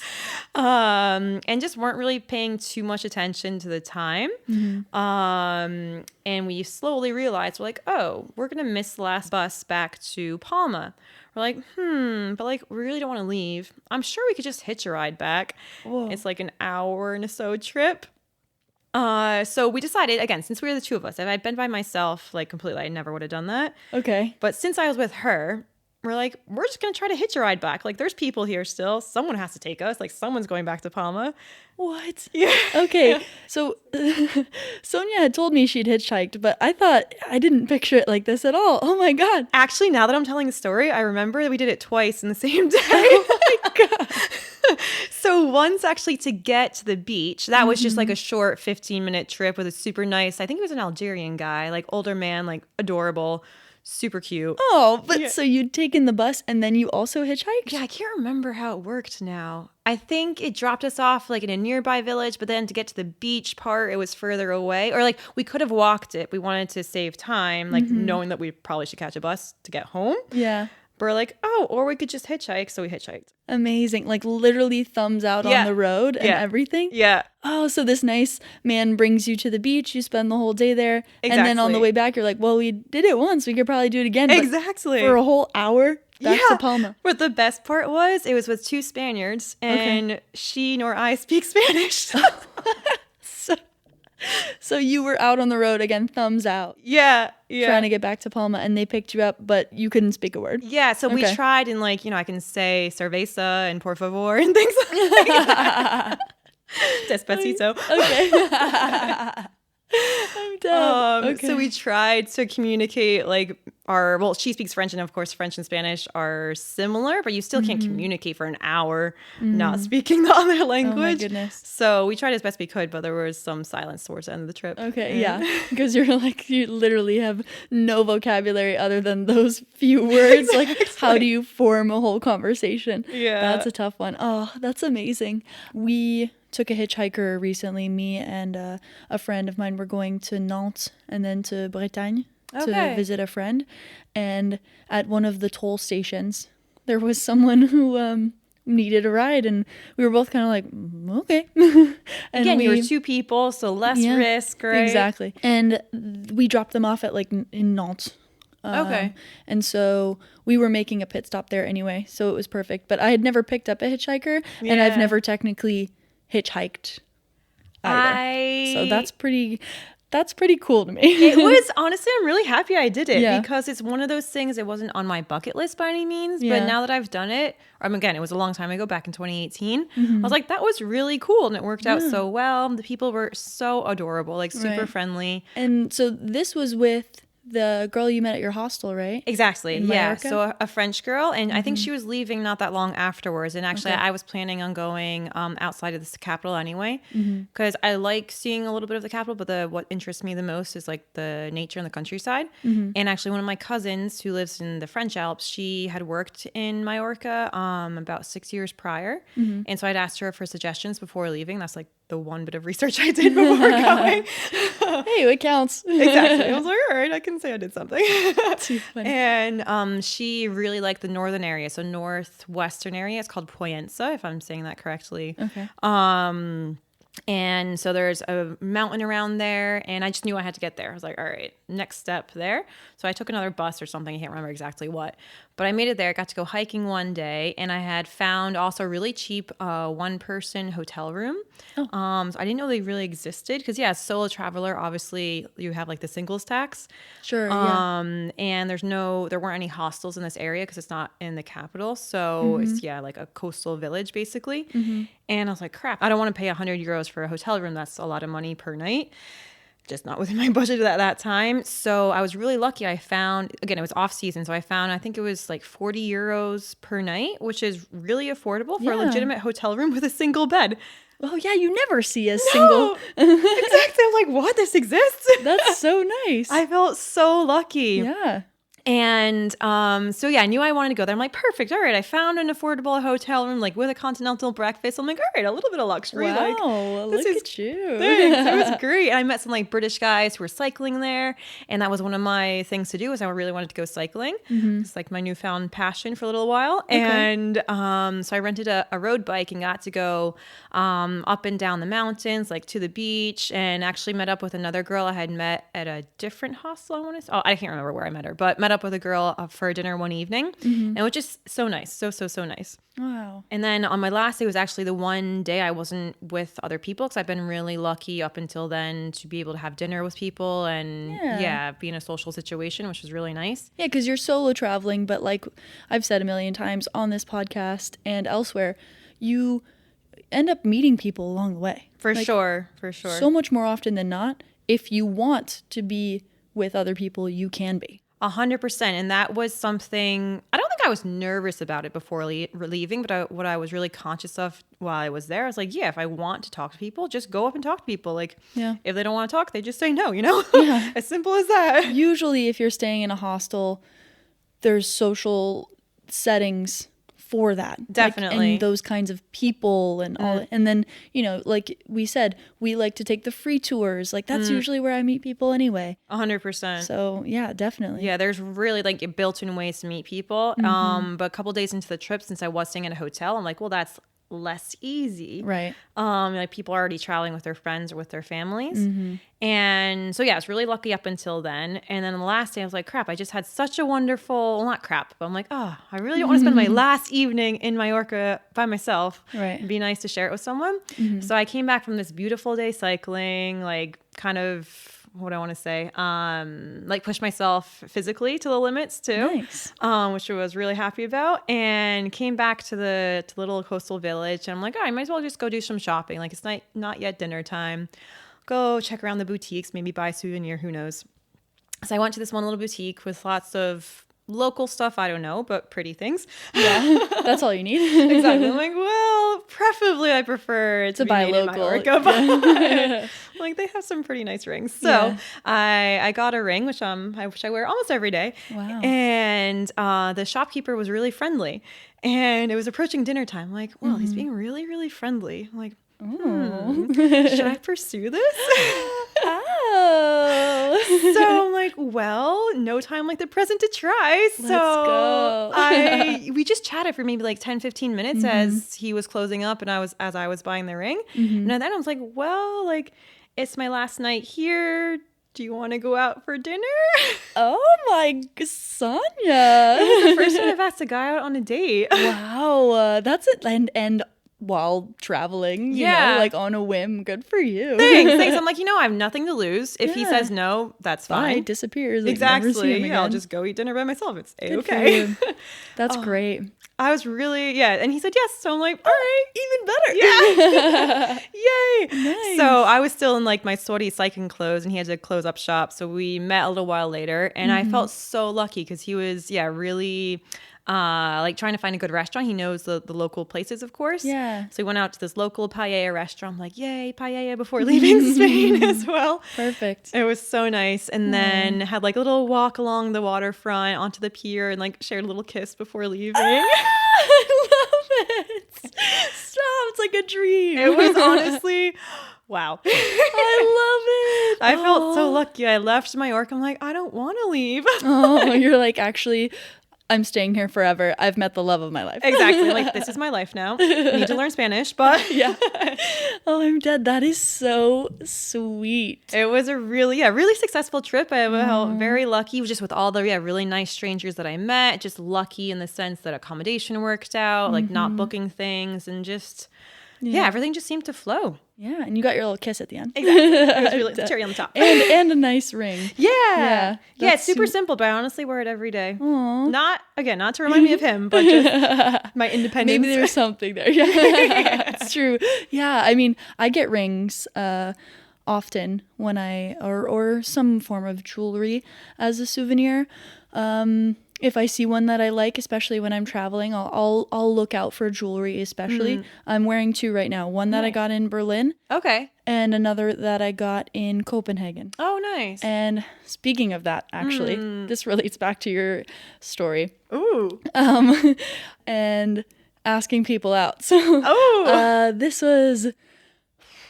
And just weren't really paying too much attention to the time. And we slowly realized, we're like, oh, we're going to miss the last bus back to Palma. We're like, but like, we really don't want to leave. I'm sure we could just hitch a ride back. Whoa. It's like an hour and so trip. So we decided, again, since we were the two of us, if I'd been by myself, like completely, I never would have done that. Okay. But since I was with her, we're like, we're just going to try to hitch a ride back. Like, there's people here still. Someone has to take us. Like, someone's going back to Palma. What? Yeah. Okay. So Sonia had told me she'd hitchhiked, but I didn't picture it like this at all. Oh my God. Actually, now that I'm telling the story, I remember that we did it twice in the same day. Oh my God. So once actually to get to the beach, that was just like a short 15-minute trip with a super nice, I think he was an Algerian guy, like older man, like adorable, super cute. Oh, but so you'd taken the bus and then you also hitchhiked? Yeah, I can't remember how it worked now. I think it dropped us off like in a nearby village, but then to get to the beach part, it was further away. Or like we could have walked it. We wanted to save time, like knowing that we probably should catch a bus to get home. Yeah. But we're like, oh, or we could just hitchhike. So we hitchhiked. Amazing. Like literally thumbs out on the road and everything. Yeah. Oh, so this nice man brings you to the beach. You spend the whole day there. Exactly. And then on the way back, you're like, well, we did it once. We could probably do it again. But Exactly. for a whole hour back to Palma. But the best part was it was with two Spaniards and she nor I speak Spanish. So you were out on the road again, thumbs out. Yeah. Trying to get back to Palma, and they picked you up, but you couldn't speak a word. Yeah, so we tried, and like, I can say cerveza and por favor and things like that. Despacito. Okay. I'm done. So we tried to communicate like she speaks French, and of course French and Spanish are similar, but you still can't communicate for an hour not speaking the other language. Oh my goodness. So we tried as best we could, but there was some silence towards the end of the trip. Okay, yeah. Because you literally have no vocabulary other than those few words. Like, how do you form a whole conversation? Yeah. That's a tough one. Oh, that's amazing. We took a hitchhiker recently. Me and a friend of mine were going to Nantes and then to Bretagne to visit a friend. And at one of the toll stations, there was someone who needed a ride, and we were both kind of like, okay. And again, you were two people, so less risk, right? Exactly. And we dropped them off at like in Nantes. And so we were making a pit stop there anyway, so it was perfect. But I had never picked up a hitchhiker, and I've never technically hitchhiked either. So that's pretty cool to me. It was, honestly, I'm really happy I did it because it's one of those things. It wasn't on my bucket list by any means, but now that I've done it, again, it was a long time ago, back in 2018. I was like, that was really cool, and it worked out so well. The people were so adorable, like super friendly. And so this was with the girl you met at your hostel, right? Exactly. Yeah. So a French girl, and I think she was leaving not that long afterwards. And actually, I was planning on going outside of the capital anyway, because I like seeing a little bit of the capital. But what interests me the most is like the nature and the countryside. And actually, one of my cousins who lives in the French Alps, she had worked in Majorca about 6 years prior, and so I'd asked her for suggestions before leaving. That's like the one bit of research I did before going. Hey, it counts. Exactly. I was like, all right, I can say I did something. Too funny. And she really liked the northern area. So northwestern area. It's called Pollença, if I'm saying that correctly. Okay. And so there's a mountain around there, and I just knew I had to get there. I was like, all right, next step there. So I took another bus or something. I can't remember exactly what. But I made it there. Got to go hiking one day, and I had found also a really cheap one-person hotel room. So I didn't know they really existed because, as a solo traveler, obviously you have like the singles tax. Sure, And there weren't any hostels in this area because it's not in the capital. So it's, like a coastal village, basically. And I was like, crap, I don't want to pay 100 euros for a hotel room. That's a lot of money per night. Just not within my budget at that time. So I was really lucky. I found, again, it was off season. So I found, I think it was like 40 euros per night, which is really affordable for a legitimate hotel room with a single bed. Oh, yeah, you never see a single. Exactly. I'm like, what? This exists? That's so nice. I felt so lucky. Yeah. And I knew I wanted to go there. I'm like, perfect. All right, I found an affordable hotel room, like with a continental breakfast. I'm like, all right, a little bit of luxury. Wow, like, look at you. Thanks. It was great. And I met some like British guys who were cycling there, and that was one of my things to do. Is I really wanted to go cycling. It's like my newfound passion for a little while. Okay. And so I rented a road bike and got to go up and down the mountains, like to the beach, and actually met up with another girl I had met at a different hostel. I can't remember where I met her, but met met up with a girl for dinner one evening, and it was just so nice. So nice. Wow. And then on my last day was actually the one day I wasn't with other people, because I've been really lucky up until then to be able to have dinner with people and be in a social situation, which was really nice. Yeah, because you're solo traveling, but like I've said a million times on this podcast and elsewhere, you end up meeting people along the way. For sure. So much more often than not, if you want to be with other people, you can be. 100%. And that was something, I don't think I was nervous about it before leaving, but what I was really conscious of while I was there, I was like, if I want to talk to people, just go up and talk to people. Like, if they don't want to talk, they just say no, Yeah. As simple as that. Usually if you're staying in a hostel, there's social settings for that. Definitely. Like, and those kinds of people and all. And then, like we said, we like to take the free tours. Like, that's usually where I meet people anyway. 100%. So, yeah, definitely. Yeah, there's really like built-in ways to meet people. But a couple days into the trip, since I was staying in a hotel, I'm like, well, that's less easy. Right. Like people are already traveling with their friends or with their families. And so, I was really lucky up until then. And then the last day I was like, crap, I just had such a wonderful, well, not crap, but I'm like, I really don't want to spend my last evening in Majorca by myself. Right. It'd be nice to share it with someone. So I came back from this beautiful day cycling, like kind of, what I want to say, like push myself physically to the limits too, Nice. Which I was really happy about, and came back to the little coastal village. And I'm like, I might as well just go do some shopping. Like, it's not yet dinner time. Go check around the boutiques, maybe buy a souvenir, who knows. So I went to this one little boutique with lots of local stuff, I don't know, but pretty things. Yeah, that's all you need. Exactly. I'm like, well, preferably I prefer to be buy made local. in Majorca, but like they have some pretty nice rings. So I got a ring, which I wear almost every day. Wow. And the shopkeeper was really friendly, and it was approaching dinner time. I'm like, well, he's being really, really friendly. I'm like, should I pursue this? Oh. So I'm like, well, no time like the present to try. Let's go. We just chatted for maybe like 10, 15 minutes as he was closing up and as I was buying the ring. And then I was like, well, like, it's my last night here. Do you want to go out for dinner? Oh my, Sonia. This is the first time I've asked a guy out on a date. Wow, that's it. And while traveling, you know, like on a whim. Good for you. Thanks. I'm like, I have nothing to lose. If he says no, that's Bye, fine. disappears. Like, Exactly. never see him I'll again. just go eat dinner by myself. It's Good for A-okay. you. That's great. I was really, and he said yes. So I'm like, all right, Even better. yeah. Yay. Nice. So I was still in like my sorty cycling clothes, and he had to close up shop. So we met a little while later, and I felt so lucky because he was, really like trying to find a good restaurant. He knows the local places, of course. Yeah. So we went out to this local paella restaurant. I'm like, yay, paella before leaving Spain as well. Perfect. It was so nice. And then had like a little walk along the waterfront onto the pier and like shared a little kiss before leaving. I love it. Stop. It's like a dream. It was honestly, wow. I love it. I felt so lucky. I left Majorca. I'm like, I don't want to leave. Oh, you're like, actually, I'm staying here forever. I've met the love of my life. Exactly. Like, this is my life now. I need to learn Spanish, but Yeah. Oh, I'm dead. That is so sweet. it was a really successful trip. I felt very lucky just with all the really nice strangers that I met. Just lucky in the sense that accommodation worked out, like not booking things, and just everything just seemed to flow. Yeah, and you got your little kiss at the end. Exactly. It was really the cherry on the top. And a nice ring. Yeah, that's it's super simple, but I honestly wear it every day. Aww. Not to remind me of him, but just my independence. Maybe there's something there. Yeah, it's true. Yeah, I mean, I get rings often when or some form of jewelry as a souvenir. If I see one that I like, especially when I'm traveling, I'll look out for jewelry, especially. I'm wearing two right now. One that I got in Berlin. Okay. And another that I got in Copenhagen. Oh, nice. And speaking of that, actually, this relates back to your story. Ooh. And asking people out. So this was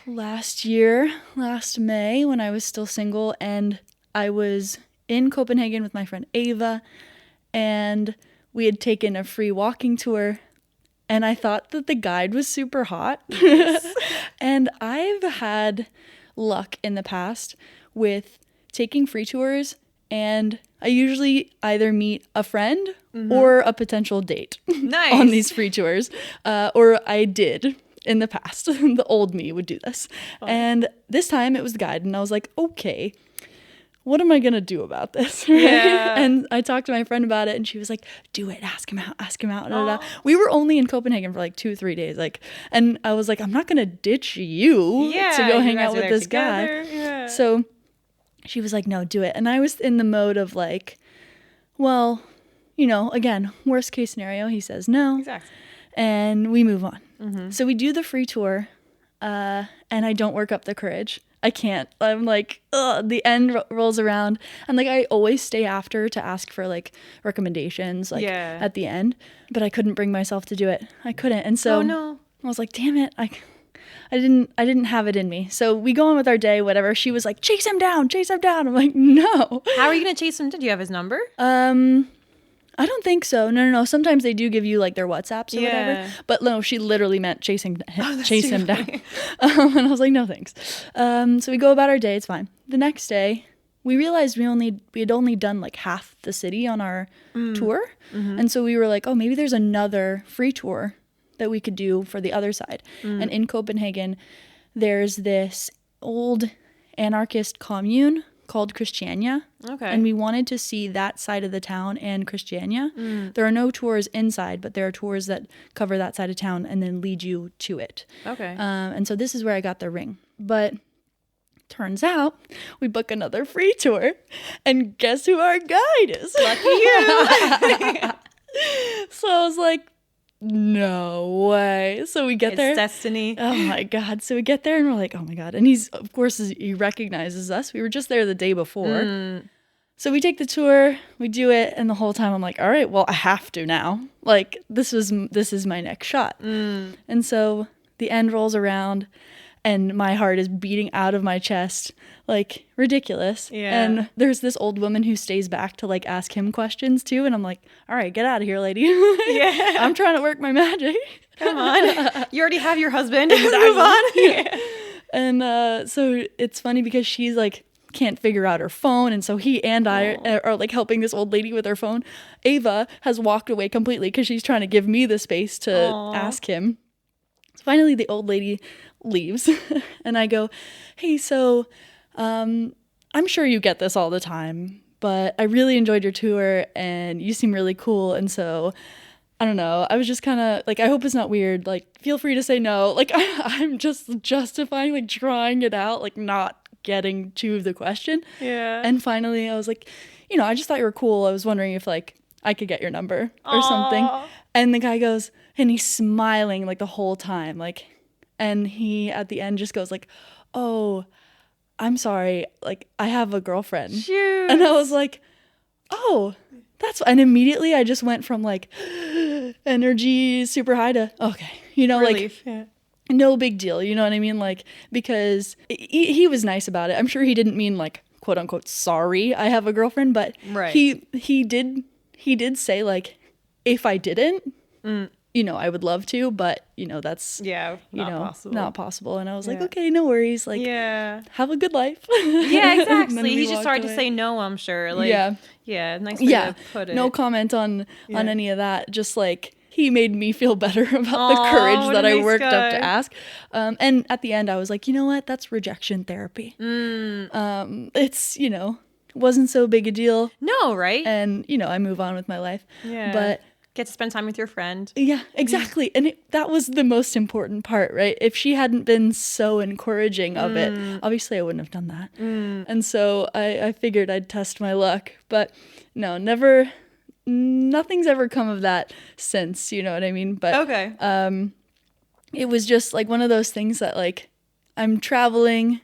last May, when I was still single, and I was in Copenhagen with my friend Ava, and we had taken a free walking tour, and I thought that the guide was super hot. And I've had luck in the past with taking free tours and I usually either meet a friend or a potential date Nice. on these free tours, or I did in the past. The old me would do this. Fun. And this time it was the guide, and I was like, okay, what am I going to do about this? Right? Yeah. And I talked to my friend about it, and she was like, do it, ask him out. Da, da, da. Aw. We were only in Copenhagen for like 2-3 days. And I was like, I'm not going to ditch you Yeah, to go you hang guys out are with there this together. guy. Yeah. So she was like, no, do it. And I was in the mode of like, well, again, worst case scenario, he says no. Exactly. And we move on. So we do the free tour, and I don't work up the courage. I can't. I'm like, ugh, the end rolls around. And like, I always stay after to ask for like recommendations at the end, but I couldn't bring myself to do it. I couldn't. And so Oh no. I was like, damn it. I didn't have it in me. So we go on with our day, whatever. She was like, chase him down. I'm like, no. How are you going to chase him? Do you have his number? I don't think so. No. Sometimes they do give you like their WhatsApps or whatever. But no, she literally meant chase him down. And I was like, no thanks. So we go about our day. It's fine. The next day, we realized we had only done like half the city on our tour. And so we were like, oh, maybe there's another free tour that we could do for the other side. And in Copenhagen, there's this old anarchist commune called Christiania. Okay. And we wanted to see that side of the town and Christiania. There are no tours inside, but there are tours that cover that side of town and then lead you to it. Okay. And so this is where I got the ring. But turns out we book another free tour, and guess who our guide is? Lucky you. So I was like, no way. So we get there. It's destiny. Oh my God. So we get there and we're like, oh my God. And of course, he recognizes us. We were just there the day before. So we take the tour, we do it. And the whole time I'm like, all right, well, I have to now. Like, this is my next shot. And so the end rolls around and my heart is beating out of my chest, like ridiculous. Yeah. And there's this old woman who stays back to like ask him questions too. And I'm like, all right, get out of here, lady. Yeah. I'm trying to work my magic. Come on. You already have your husband. Move on. Yeah. And so it's funny because she's like, can't figure out her phone, and so he and I are like helping this old lady with her phone. Ava has walked away completely because she's trying to give me the space to ask him. So finally the old lady leaves and I go, hey, so I'm sure you get this all the time, but I really enjoyed your tour and you seem really cool, and so I don't know, I was just kind of like, I hope it's not weird, like feel free to say no, like I'm just justifying, like trying it out, like not getting to the question. Yeah. And finally I was like, I just thought you were cool. I was wondering if like I could get your number or something. And the guy goes, and he's smiling like the whole time, like, and he at the end just goes like, oh, I'm sorry, like I have a girlfriend. Shoot. And I was like, oh, and immediately I just went from like energy super high to okay, Relief. like no big deal, you know what I mean? Like, because he was nice about it. I'm sure he didn't mean like, quote unquote, sorry, I have a girlfriend, but right. he did say like, if I didn't, I would love to, but that's not possible. And I was like, okay, no worries. Like, have a good life. Yeah, exactly. He just started to say no, I'm sure. Like, yeah, nice way to put it. No comment on any of that. Just like, he made me feel better about the courage that I worked up to ask. And at the end, I was like, you know what? That's rejection therapy. It's, wasn't so big a deal. No, right? And, I move on with my life. Yeah. But get to spend time with your friend. Yeah, exactly. And that was the most important part, right? If she hadn't been so encouraging of it, obviously I wouldn't have done that. And so I figured I'd test my luck. But no, nothing's ever come of that since, you know what I mean? But okay. It was just like one of those things that like, I'm traveling,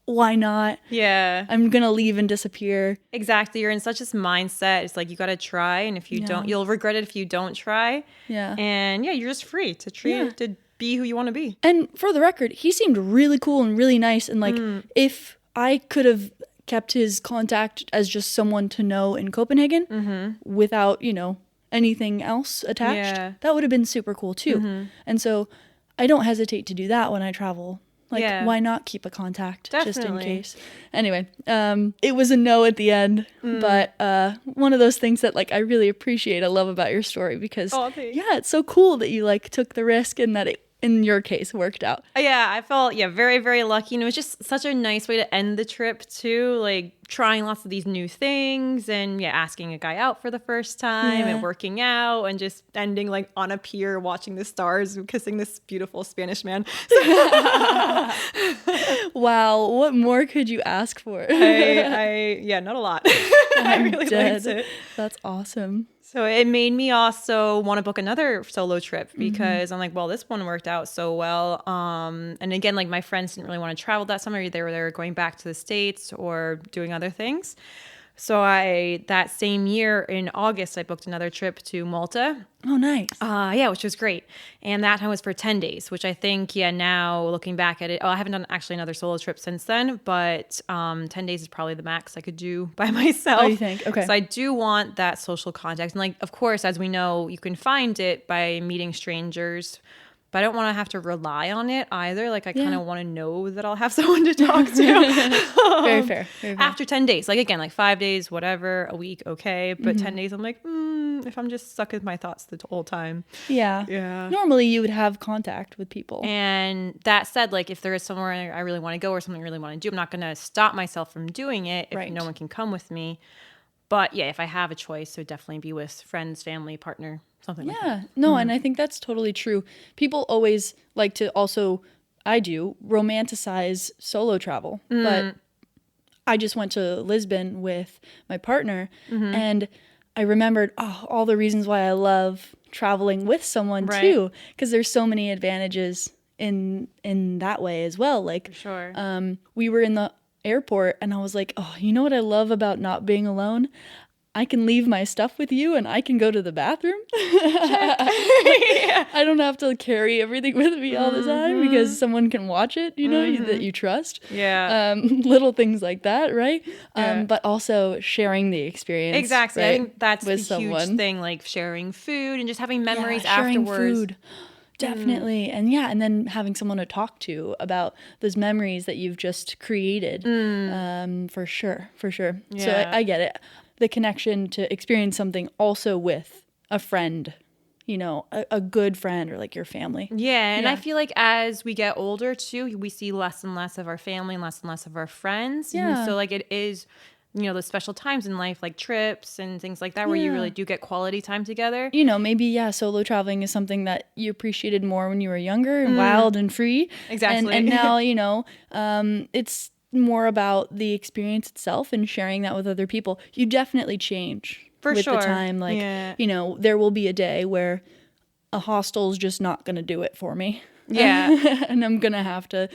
why not? Yeah. I'm gonna leave and disappear. Exactly. You're in such this mindset. It's like you gotta try, and if you don't, you'll regret it if you don't try. Yeah. And you're just free to to be who you want to be. And for the record, he seemed really cool and really nice, and like if I could have kept his contact as just someone to know in Copenhagen without, anything else attached, that would have been super cool too. And so I don't hesitate to do that when I travel Like, Yeah. why not keep a contact just in Definitely. case? Anyway, it was a no at the end, but one of those things that like I really appreciate, I love about your story because Oh, thanks. yeah, it's so cool that you like took the risk and that it, in your case, worked out. Yeah, I felt very, very lucky. And it was just such a nice way to end the trip too. Like trying lots of these new things and asking a guy out for the first time Yeah. and working out and just ending like on a pier watching the stars and kissing this beautiful Spanish man. Wow, what more could you ask for? Not a lot. I really liked it. That's awesome. So it made me also want to book another solo trip because I'm like, well, this one worked out so well. And again, like my friends didn't really want to travel that summer. They were going back to the States or doing other things. So that same year in August, I booked another trip to Malta. Oh, nice. Which was great. And that time was for 10 days, which I think, now looking back at it, I haven't done actually another solo trip since then, but 10 days is probably the max I could do by myself. Oh, you think? Okay. So I do want that social contact. And like, of course, as we know, you can find it by meeting strangers, but I don't want to have to rely on it either. Like I kind of want to know that I'll have someone to talk to. Very fair. Very fair. After 10 days, like again, like 5 days, whatever, a week, okay. But 10 days, I'm like, if I'm just stuck with my thoughts the whole time. Yeah. Yeah. Normally you would have contact with people. And that said, like if there is somewhere I really want to go or something I really want to do, I'm not going to stop myself from doing it if no one can come with me. But if I have a choice, it would definitely be with friends, family, partner, something like that. Yeah. No, and I think that's totally true. People always like to also, I do, romanticize solo travel. But I just went to Lisbon with my partner and I remembered all the reasons why I love traveling with someone too, because there's so many advantages in that way as well. Like, For sure. we were in the airport and I was like, oh, you know what I love about not being alone? I can leave my stuff with you and I can go to the bathroom. I don't have to carry everything with me all the time because someone can watch it, that you trust. Yeah. Little things like that, right? But also sharing the experience. Exactly. Right? I think that's with the huge someone. thing, like sharing food and just having memories sharing afterwards. food. Definitely. And and then having someone to talk to about those memories that you've just created. For sure. Yeah. So I get it. The connection to experience something also with a friend, a good friend or like your family. Yeah, and I feel like as we get older too, we see less and less of our family and less of our friends. Yeah. And so like it is, the special times in life, like trips and things like that, where you really do get quality time together. Maybe, solo traveling is something that you appreciated more when you were younger and wild and free. Exactly. And now, it's more about the experience itself and sharing that with other people. You definitely change For with sure. the time. Like, there will be a day where a hostel's just not going to do it for me. Yeah. And I'm going to have to,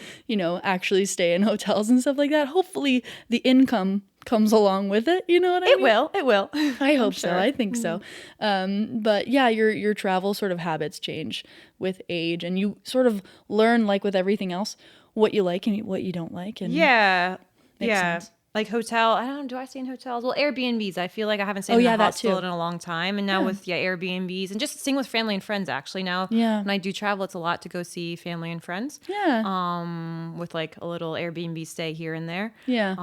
actually stay in hotels and stuff like that. Hopefully the income comes along with it. You know what I mean? It will. I hope so. I think so. But your travel sort of habits change with age and you sort of learn, like with everything else, what you like and what you don't like. And Yeah. makes sense. Like hotel, I don't know, do I stay in hotels? Well, Airbnbs. I feel like I haven't stayed in a that hostel too. in a long time. And now with Airbnbs and just staying with family and friends actually now. Yeah. When I do travel, it's a lot to go see family and friends. Yeah. With like a little Airbnb stay here and there. Yeah.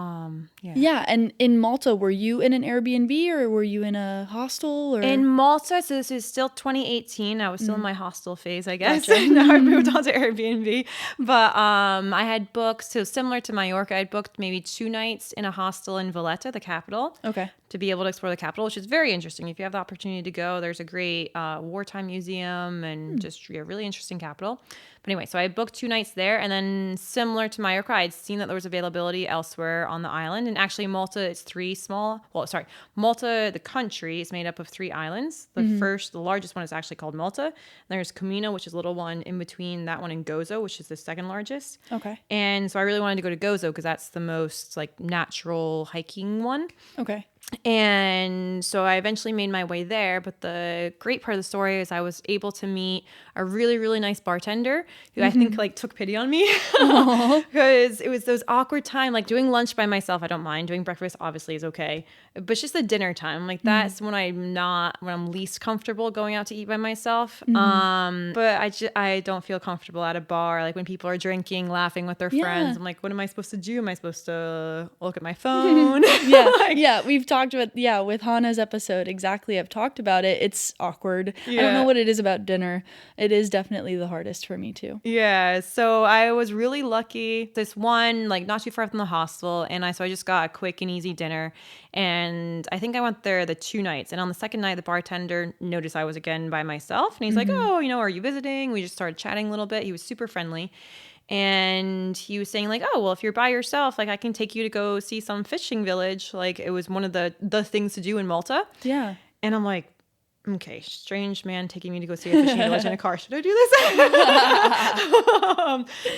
Yeah. And in Malta, were you in an Airbnb or were you in a hostel? Or? In Malta, so this is still 2018. I was still in my hostel phase, I guess. Now I moved on to Airbnb. But I had booked, so similar to Majorca, I had booked maybe 2 nights in a hostel in Valetta, the capital. Okay. To be able to explore the capital, which is very interesting. If you have the opportunity to go, there's a great wartime museum and just a really interesting capital. But anyway, so I booked 2 nights there, and then similar to Majorca, I'd seen that there was availability elsewhere on the island. And actually, Malta is Malta, the country, is made up of 3 islands. The largest one is actually called Malta. There's Comino, which is a little one in between that one and Gozo, which is the second largest. Okay. And so I really wanted to go to Gozo because that's the most like natural hiking one. Okay. And so I eventually made my way there. But the great part of the story is I was able to meet a really, really nice bartender who I think like took pity on me because it was those awkward time, like doing lunch by myself. I don't mind doing breakfast, obviously is okay. But it's just the dinner time. Like that's when I'm least comfortable going out to eat by myself. But I don't feel comfortable at a bar. Like when people are drinking, laughing with their friends. I'm like, what am I supposed to do? Am I supposed to look at my phone? We've talked about, with Hannah's episode, exactly. I've talked about it. It's awkward. I don't know what it is about dinner. It is definitely the hardest for me too. Yeah. So I was really lucky. This one, like not too far from the hostel. And so I just got a quick and easy dinner. And I think I went there the 2 nights. And on the second night, the bartender noticed I was again by myself. And he's like, oh, are you visiting? We just started chatting a little bit. He was super friendly. And he was saying like, oh, well, if you're by yourself, like I can take you to go see some fishing village. Like it was one of the things to do in Malta. Yeah. And I'm like, okay, strange man taking me to go see a fishing village in a car. Should I do this?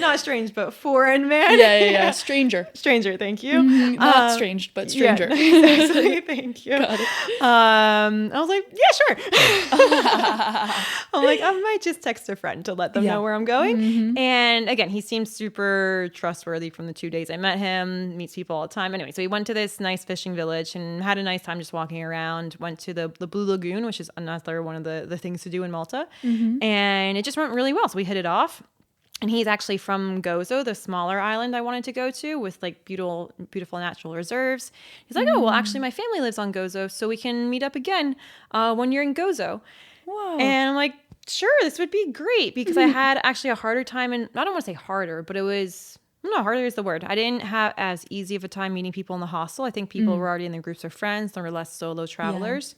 Not strange, but foreign man. Yeah. Stranger. Stranger, thank you. Not strange, but stranger. Yeah, exactly, thank you. Got it. I was like, yeah, sure. I'm like, I might just text a friend to let them know where I'm going. And again, he seems super trustworthy from the 2 days I met him, meets people all the time. Anyway, so we went to this nice fishing village and had a nice time just walking around, went to the Blue Lagoon, which is another one of the things to do in Malta. And it just went really well. So we hit it off. And he's actually from Gozo, the smaller island I wanted to go to with like beautiful natural reserves. He's like, oh, well, actually my family lives on Gozo, so we can meet up again when you're in Gozo. Whoa. And I'm like, sure, this would be great because I had actually a harder time. And I don't want to say harder, but it was... No, harder is the word. I didn't have as easy of a time meeting people in the hostel. I think people were already in their groups of friends. There were less solo travelers.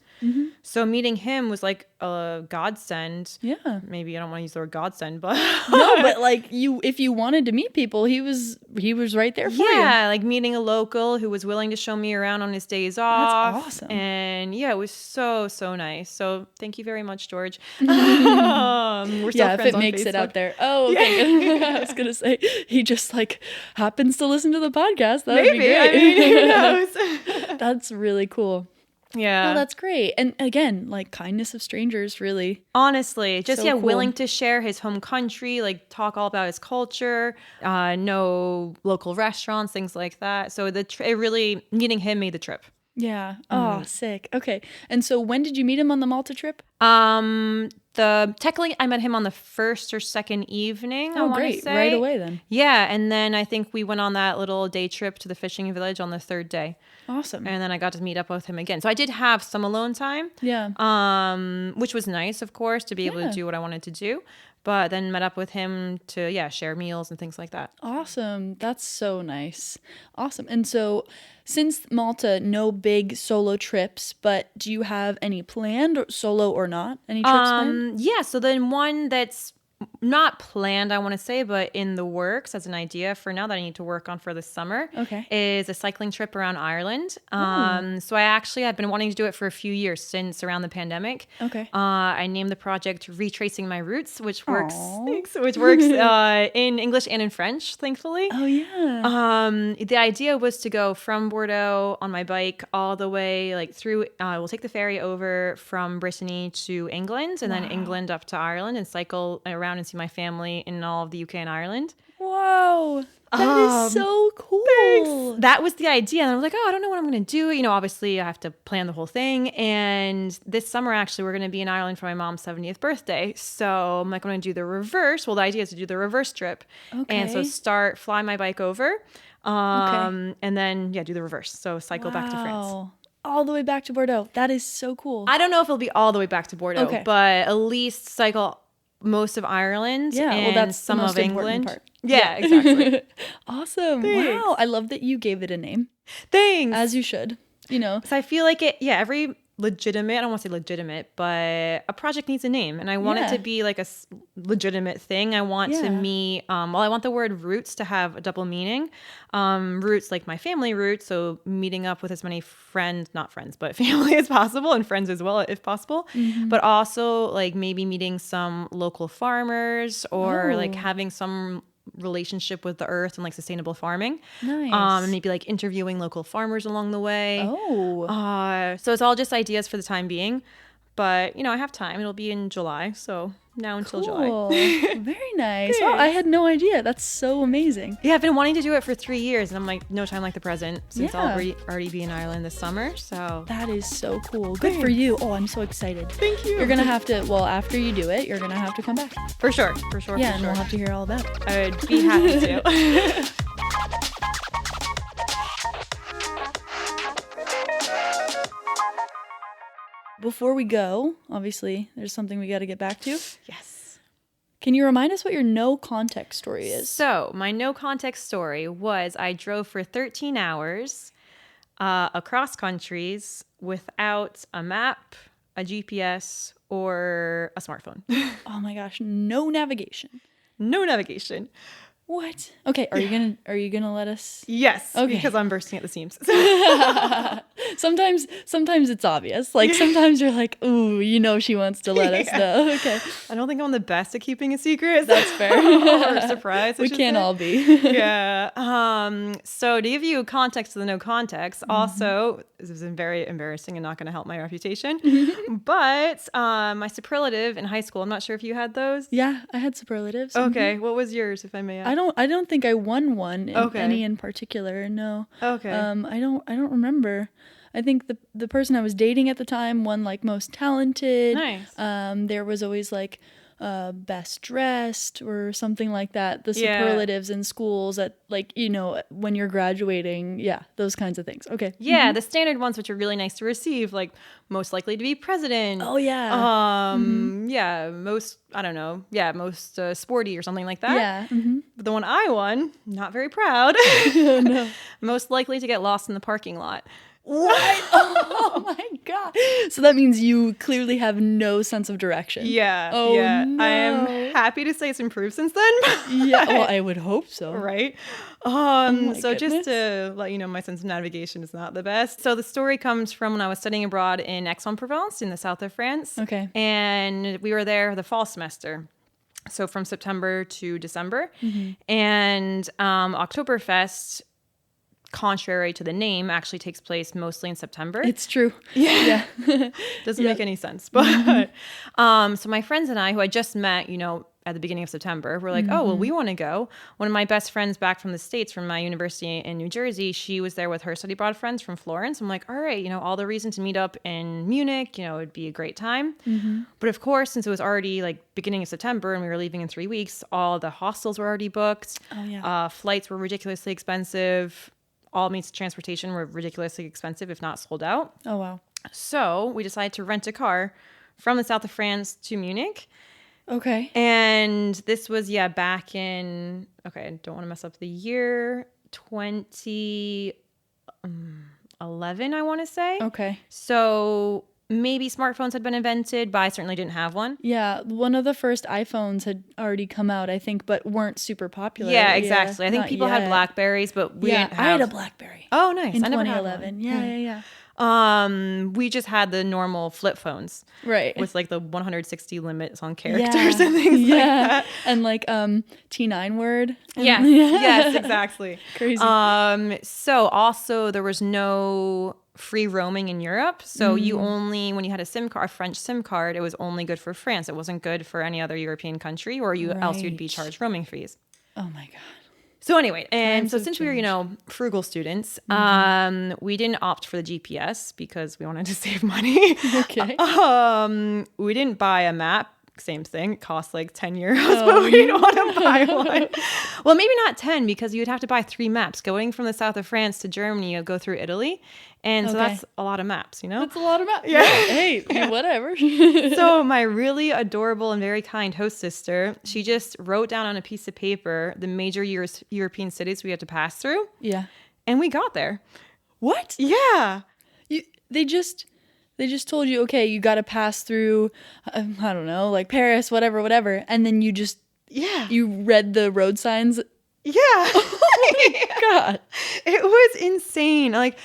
So meeting him was like a godsend. Yeah. Maybe I don't want to use the word godsend, but no, but like if you wanted to meet people, he was right there for you. Yeah, like meeting a local who was willing to show me around on his days off. That's awesome. And yeah, it was so nice. So thank you very much, George. We're still friends if it on makes Facebook. it out there. Oh, okay. I was gonna say he just like happens to listen to the podcast. That would be great. I mean, who knows? That's really cool. Yeah. Well, that's great. And again, like kindness of strangers, really. Honestly, just, so cool. Willing to share his home country, like talk all about his culture, know local restaurants, things like that. So it really, meeting him made the trip. Yeah. Oh, sick. Okay. And so when did you meet him on the Malta trip? Technically I met him on the first or second evening. Oh, great. Say. Right away then. Yeah. And then I think we went on that little day trip to the fishing village on the 3rd day. Awesome. And then I got to meet up with him again. So I did have some alone time. Yeah. Which was nice, of course, to be able to do what I wanted to do. But then met up with him to, share meals and things like that. Awesome. That's so nice. Awesome. And so since Malta, no big solo trips, but do you have any planned, solo or not? Any trips planned? Yeah. So then one that's not planned, I want to say, but in the works as an idea for now that I need to work on for the summer is a cycling trip around Ireland. So I've been wanting to do it for a few years since around the pandemic. Okay. I named the project Retracing My Roots, which works in English and in French, thankfully. Oh, yeah. The idea was to go from Bordeaux on my bike all the way like through, we'll take the ferry over from Brittany to England and then England up to Ireland and cycle around and see my family in all of the UK and Ireland. Whoa. That is so cool. Thanks. That was the idea. And I was like, I don't know what I'm going to do. Obviously I have to plan the whole thing. And this summer, actually, we're going to be in Ireland for my mom's 70th birthday. So I'm like, I'm going to do the reverse. Well, the idea is to do the reverse trip. Okay. And so fly my bike over. And then, do the reverse. So cycle back to France. All the way back to Bordeaux. That is so cool. I don't know if it'll be all the way back to Bordeaux, but at least cycle most of Ireland and that's some the most of England. Part. Yeah, exactly. Awesome. Thanks. Wow. I love that you gave it a name. Thanks. As you should, So I feel like every legitimate, I don't want to say legitimate, but a project needs a name. And I want it to be like a legitimate thing. I want to meet, I want the word roots to have a double meaning. Roots, like my family roots. So meeting up with as many not friends, but family as possible and friends as well, if possible. But also like maybe meeting some local farmers or like having some relationship with the earth and like sustainable farming. Nice. And maybe like interviewing local farmers along the way. Oh. So it's all just ideas for the time being. But, I have time. It'll be in July. So now until Cool. July. Very nice. Wow, I had no idea. That's so amazing. Yeah, I've been wanting to do it for 3 years. And I'm like, no time like the present since Yeah. I'll already be in Ireland this summer. So That is so cool. Good for you. Oh, I'm so excited. thank you. You're going to have to, well, after you do it, you're going to have to come back. For sure. Yeah, and we'll have to hear all about it. I would be happy to. Before we go, obviously, there's something we got to get back to. Yes. Can you remind us what your no context story is? So my no context story was I drove for 13 hours across countries without a map, a GPS, or a smartphone. Oh my gosh, no navigation. No navigation. What? Okay, are you gonna let us? Yes. Okay. Because I'm bursting at the seams. Sometimes it's obvious. Like sometimes you're like, ooh, she wants to let us know. Okay, I don't think I'm the best at keeping a secret. that's fair. Or surprise. We can't all be. Yeah. So to give you context to the no context, also, this is very embarrassing and not going to help my reputation, but my superlative in high school, I'm not sure if you had those. Yeah, I had superlatives. Okay. What was yours, if I may ask? I don't think I won one in Okay. any in particular. No. Okay. I don't remember. I think the person I was dating at the time won like most talented. Nice. There was always like best dressed or something like that. The Yeah. superlatives in schools at like, when you're graduating. Yeah, those kinds of things. Okay. Yeah, the standard ones, which are really nice to receive, like most likely to be president. Oh, yeah. Yeah, most, I don't know. Yeah, most sporty or something like that. Yeah. Mm-hmm. But the one I won, not very proud. No. Most likely to get lost in the parking lot. What? Oh my God. So that means you clearly have no sense of direction. Yeah. Oh, yeah. no. I am happy to say it's improved since then. Yeah. Well, I would hope so. Right. So just goodness. to let you know, my sense of navigation is not the best. So the story comes from when I was studying abroad in Aix-en-Provence in the south of France. Okay. And we were there the fall semester. So from September to December. And Oktoberfest, contrary to the name, actually takes place mostly in September. It's true. Yeah. Yeah. Doesn't make any sense. But so my friends and I, who I just met, at the beginning of September, were like, oh, well, we want to go. One of my best friends back from the States, from my university in New Jersey, she was there with her study abroad friends from Florence. I'm like, all right, all the reason to meet up in Munich, it'd be a great time. But of course, since it was already like beginning of September and we were leaving in 3 weeks, all the hostels were already booked. Oh, yeah. Flights were ridiculously expensive. All means of transportation were ridiculously expensive, if not sold out. Oh, wow. So we decided to rent a car from the south of France to Munich. Okay. And this was, back in, I don't want to mess up the year, 2011, I want to say. Okay. So maybe smartphones had been invented, but I certainly didn't have one. Yeah, one of the first iPhones had already come out, I think, but weren't super popular. Yeah, exactly. I think not people had yet. Blackberries, but we didn't have... I had a Blackberry. Oh, nice. In I never had 2011. one. Yeah. We just had the normal flip phones. Right. With like the 160 limits on characters and things like that. And like T9 word. Yes, yes, exactly. Crazy. So also there was no free roaming in Europe. So you only, when you had a SIM card, a French SIM card, it was only good for France. It wasn't good for any other European country, or else you'd be Right. charged roaming fees. Oh my God. So anyway, and Times so have since we were, frugal students, we didn't opt for the GPS because we wanted to save money. Okay. We didn't buy a map. Same thing. It cost like 10 euros, but we didn't want to buy one. Well, maybe not 10 because you'd have to buy 3 maps. Going from the south of France to Germany, you'd go through Italy. And so Okay. that's a lot of maps, That's a lot of maps. Yeah. Hey, whatever. So my really adorable and very kind host sister, she just wrote down on a piece of paper the major European cities we had to pass through. Yeah. And we got there. What? Yeah. They just told you, okay, you got to pass through, I don't know, like Paris, whatever. And then you just, you read the road signs. Yeah. Oh my God. It was insane. Like,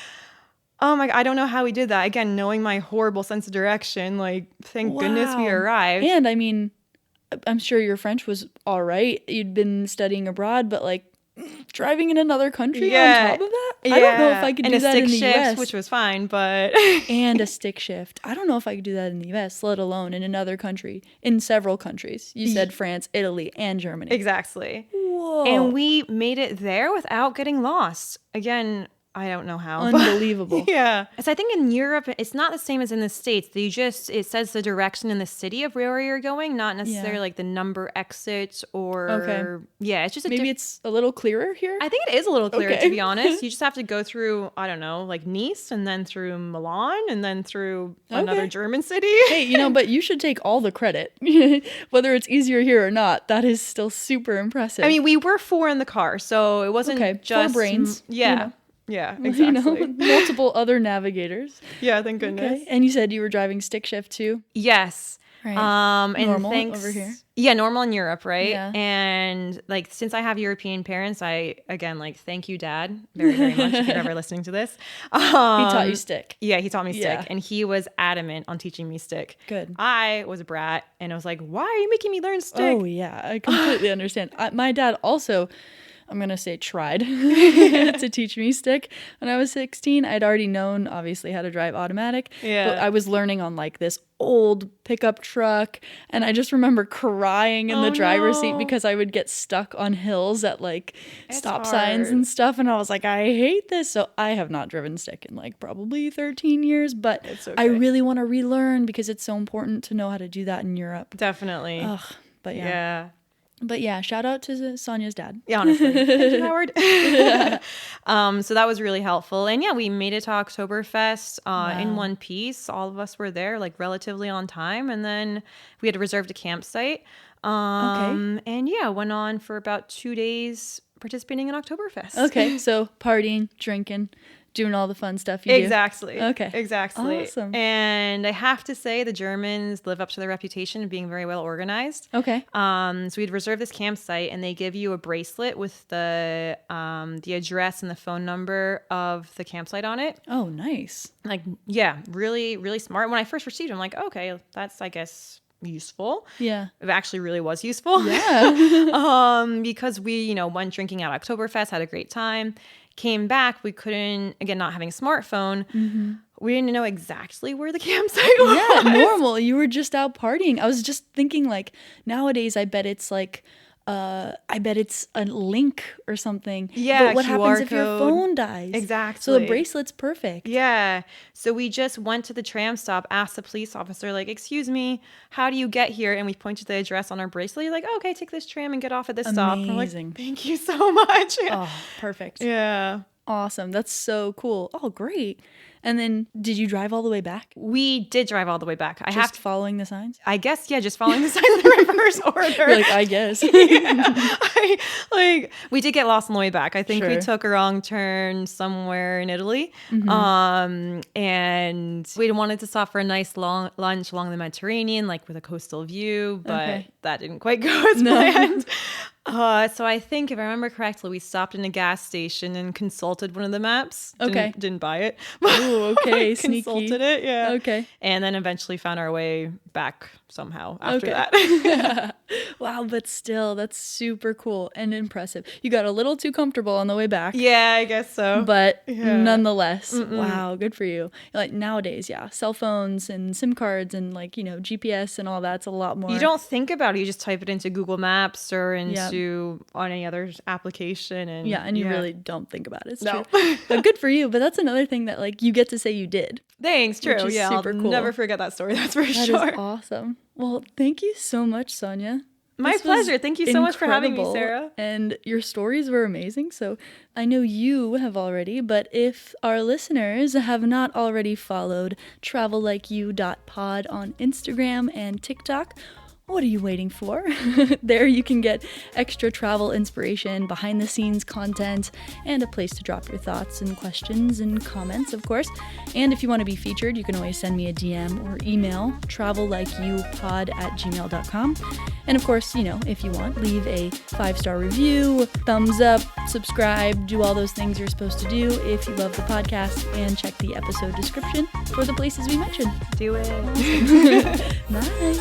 oh my God, I don't know how we did that. Again, knowing my horrible sense of direction, like, thank goodness we Wow. arrived. And I mean, I'm sure your French was all right. You'd been studying abroad, but like driving in another country on top of that? I don't know if I could do that in the US. Which was fine, but... and a stick shift. I don't know if I could do that in the US, let alone in another country, in several countries. You said France, Italy, and Germany. Exactly. Whoa. And we made it there without getting lost. Again, I don't know how. Unbelievable. Yeah. So I think in Europe, it's not the same as in the States. It says the direction in the city of where you're going, not necessarily like the number exit or... Yeah, it's just maybe it's a little clearer here? I think it is a little clearer, to be honest. You just have to go through, I don't know, like Nice, and then through Milan, and then through another German city. Hey, but you should take all the credit. Whether it's easier here or not, that is still super impressive. I mean, we were 4 in the car, so it wasn't just... 4 brains. Yeah. Yeah, exactly. Multiple other navigators. Yeah, thank goodness. Okay. And you said you were driving stick shift too? Yes. Right. And normal over here? Yeah, normal in Europe, right? Yeah. And like, since I have European parents, thank you, Dad, very, very much if you're ever listening to this. He taught you stick. Yeah, he taught me stick, and he was adamant on teaching me stick. Good. I was a brat, and I was like, why are you making me learn stick? Oh, yeah, I completely understand. My dad also... I'm going to say tried to teach me stick. When I was 16, I'd already known, obviously, how to drive automatic. Yeah. But I was learning on like this old pickup truck. And I just remember crying in the driver's seat because I would get stuck on hills at like stop signs and stuff. And I was like, I hate this. So I have not driven stick in like probably 13 years. But I really want to relearn because it's so important to know how to do that in Europe. Definitely. Ugh, but yeah. But yeah, shout out to Sonia's dad. Yeah, honestly. Thank you, Howard. So that was really helpful. And yeah, we made it to Oktoberfest in one piece. All of us were there like relatively on time. And then we had reserved a campsite. And yeah, went on for about 2 days participating in Oktoberfest. Okay, so partying, drinking, doing all the fun stuff you Exactly. do. Okay. Exactly. Awesome. And I have to say the Germans live up to their reputation of being very well organized. Okay. So we'd reserve this campsite, and they give you a bracelet with the address and the phone number of the campsite on it. Oh, nice. Like, yeah, really, really smart. When I first received it, I'm like, okay, that's, I guess, useful. Yeah. It actually really was useful. Yeah. Because we, went drinking at Oktoberfest, had a great time. Came back, we couldn't, again, not having a smartphone, we didn't know exactly where the campsite was. Yeah, normal. You were just out partying. I was just thinking, like, nowadays, I bet it's like, a link or something. Yeah, but what QR happens if your code. phone dies? Exactly. So the bracelet's perfect. Yeah. So we just went to the tram stop, asked the police officer, like, excuse me, how do you get here? And we pointed the address on our bracelet. He's like, oh, okay, take this tram and get off at this stop. And I'm like, thank you so much. Oh, perfect. Yeah. Awesome. That's so cool. Oh, great. And then did you drive all the way back? We did drive all the way back. Just following the signs? I guess, yeah, just following the signs in the reverse order. You're like, I guess. We did get lost on the way back. I think we took a wrong turn somewhere in Italy. And we wanted to stop for a nice long lunch along the Mediterranean, like with a coastal view, but that didn't quite go as planned. So I think, if I remember correctly, we stopped in a gas station and consulted one of the maps. Didn't buy it. Ooh, okay, sneaky. Consulted it, yeah. Okay. And then eventually found our way back somehow after that. Wow, but still, that's super cool and impressive. You got a little too comfortable on the way back. Yeah, I guess so. But nonetheless, wow, good for you. Like nowadays, cell phones and SIM cards and like, GPS and all that's a lot more. You don't think about it. You just type it into Google Maps or into on any other application. And you really don't think about it. It's true. But good for you. But that's another thing that like you get to say you did. Thanks, true. Which is super cool. Never forget that story. That's for sure. That is awesome. Well, thank you so much, Sonia. My pleasure. Thank you so much for having me, Sarah. And your stories were amazing. So I know you have already, but if our listeners have not already followed travellikeYou.pod on Instagram and TikTok, what are you waiting for? There you can get extra travel inspiration, behind the scenes content, and a place to drop your thoughts and questions and comments, of course. And if you want to be featured, you can always send me a DM or email travellikeyoupod@gmail.com. And of course, if you want, leave a 5-star review, thumbs up, subscribe, do all those things you're supposed to do if you love the podcast, and check the episode description for the places we mentioned. Do it. Bye.